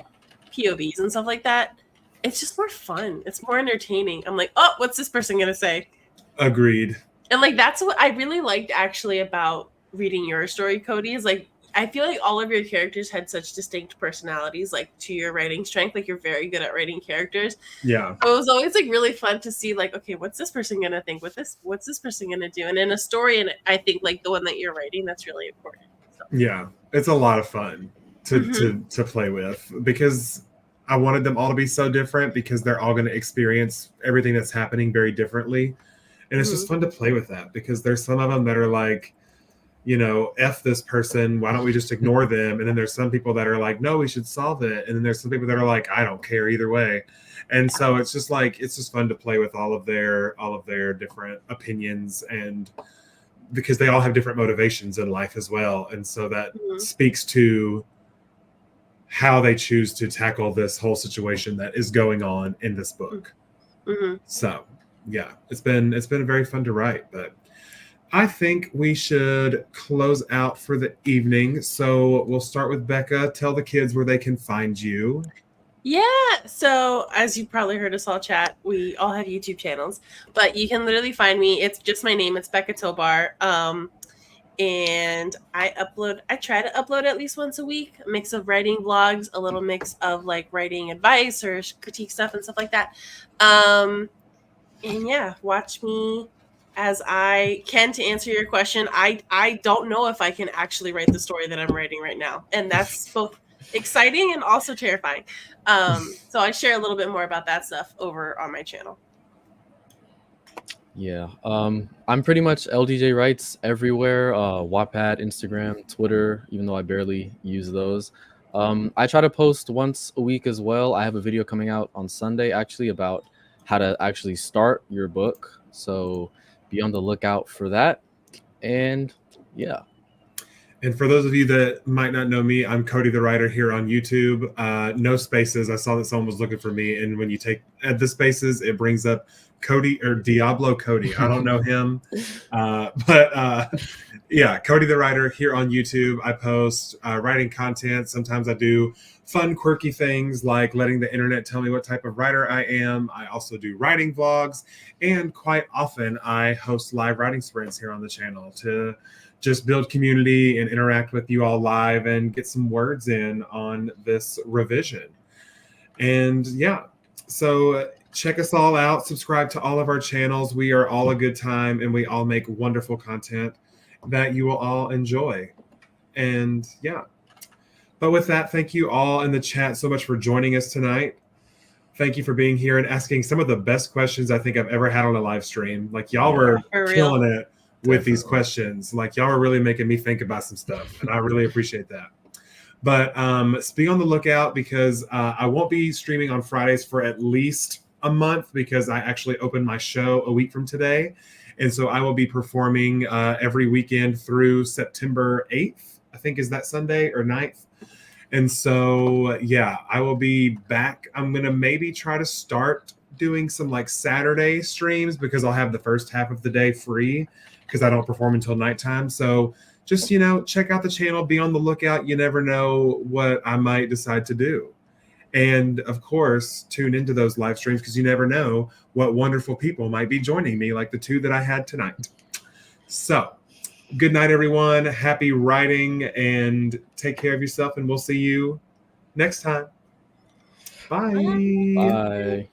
POVs and stuff like that. It's just more fun. It's more entertaining. I'm like, oh, what's this person gonna say? Agreed. And like that's what I really liked actually about reading your story, Cody, is like I feel like all of your characters had such distinct personalities, like to your writing strength. Like you're very good at writing characters. Yeah. So it was always like really fun to see, like, okay, what's this person gonna think? What's this person gonna do? And in a story, and I think like the one that you're writing, that's really important. So. Yeah, it's a lot of fun to play with because I wanted them all to be so different because they're all going to experience everything that's happening very differently. And it's just fun to play with that because there's some of them that are like, you know, F this person, why don't we just ignore them? And then there's some people that are like, no, we should solve it. And then there's some people that are like, I don't care either way. And so it's just like, it's just fun to play with all of their different opinions, and because they all have different motivations in life as well. And so that speaks to how they choose to tackle this whole situation that is going on in this book. So yeah, it's been very fun to write, but I think we should close out for the evening. So we'll start with Becca. Tell the kids where they can find you. Yeah, so as you probably heard us all chat, we all have YouTube channels, but you can literally find me. It's just my name. It's Becca Tobar. And I try to upload at least once a week, a mix of writing vlogs, a little mix of like writing advice or critique stuff and stuff like that. And yeah, watch me as I can to answer your question. I don't know if I can actually write the story that I'm writing right now. And that's both exciting and also terrifying. So I share a little bit more about that stuff over on my channel. Yeah, I'm pretty much LDJ Writes everywhere, Wattpad, Instagram, Twitter, even though I barely use those. I try to post once a week as well. I have a video coming out on Sunday actually about how to actually start your book. So be on the lookout for that. And yeah. And for those of you that might not know me, I'm Cody the Writer here on YouTube. No spaces. I saw that someone was looking for me. And when you add the spaces, it brings up Cody or Diablo Cody. I don't know him. Yeah, Cody the Writer here on YouTube. I post writing content. Sometimes I do fun, quirky things like letting the internet tell me what type of writer I am. I also do writing vlogs. And quite often I host live writing sprints here on the channel to just build community and interact with you all live and get some words in on this revision. And yeah, so check us all out. Subscribe to all of our channels. We are all a good time and we all make wonderful content that you will all enjoy. And yeah, but with that, thank you all in the chat so much for joining us tonight. Thank you for being here and asking some of the best questions I think I've ever had on a live stream. Like y'all were killing it with these questions. Like y'all are really making me think about some stuff, and I really appreciate that. But be on the lookout because I won't be streaming on Fridays for at least a month because I actually opened my show a week from today. And so I will be performing every weekend through September 8th, I think is that Sunday or 9th. And so, yeah, I will be back. I'm going to maybe try to start doing some like Saturday streams because I'll have the first half of the day free because I don't perform until nighttime. So just, you know, check out the channel, be on the lookout. You never know what I might decide to do. And of course, tune into those live streams because you never know what wonderful people might be joining me, like the two that I had tonight. So good night, everyone. Happy writing and take care of yourself. And we'll see you next time. Bye. Bye.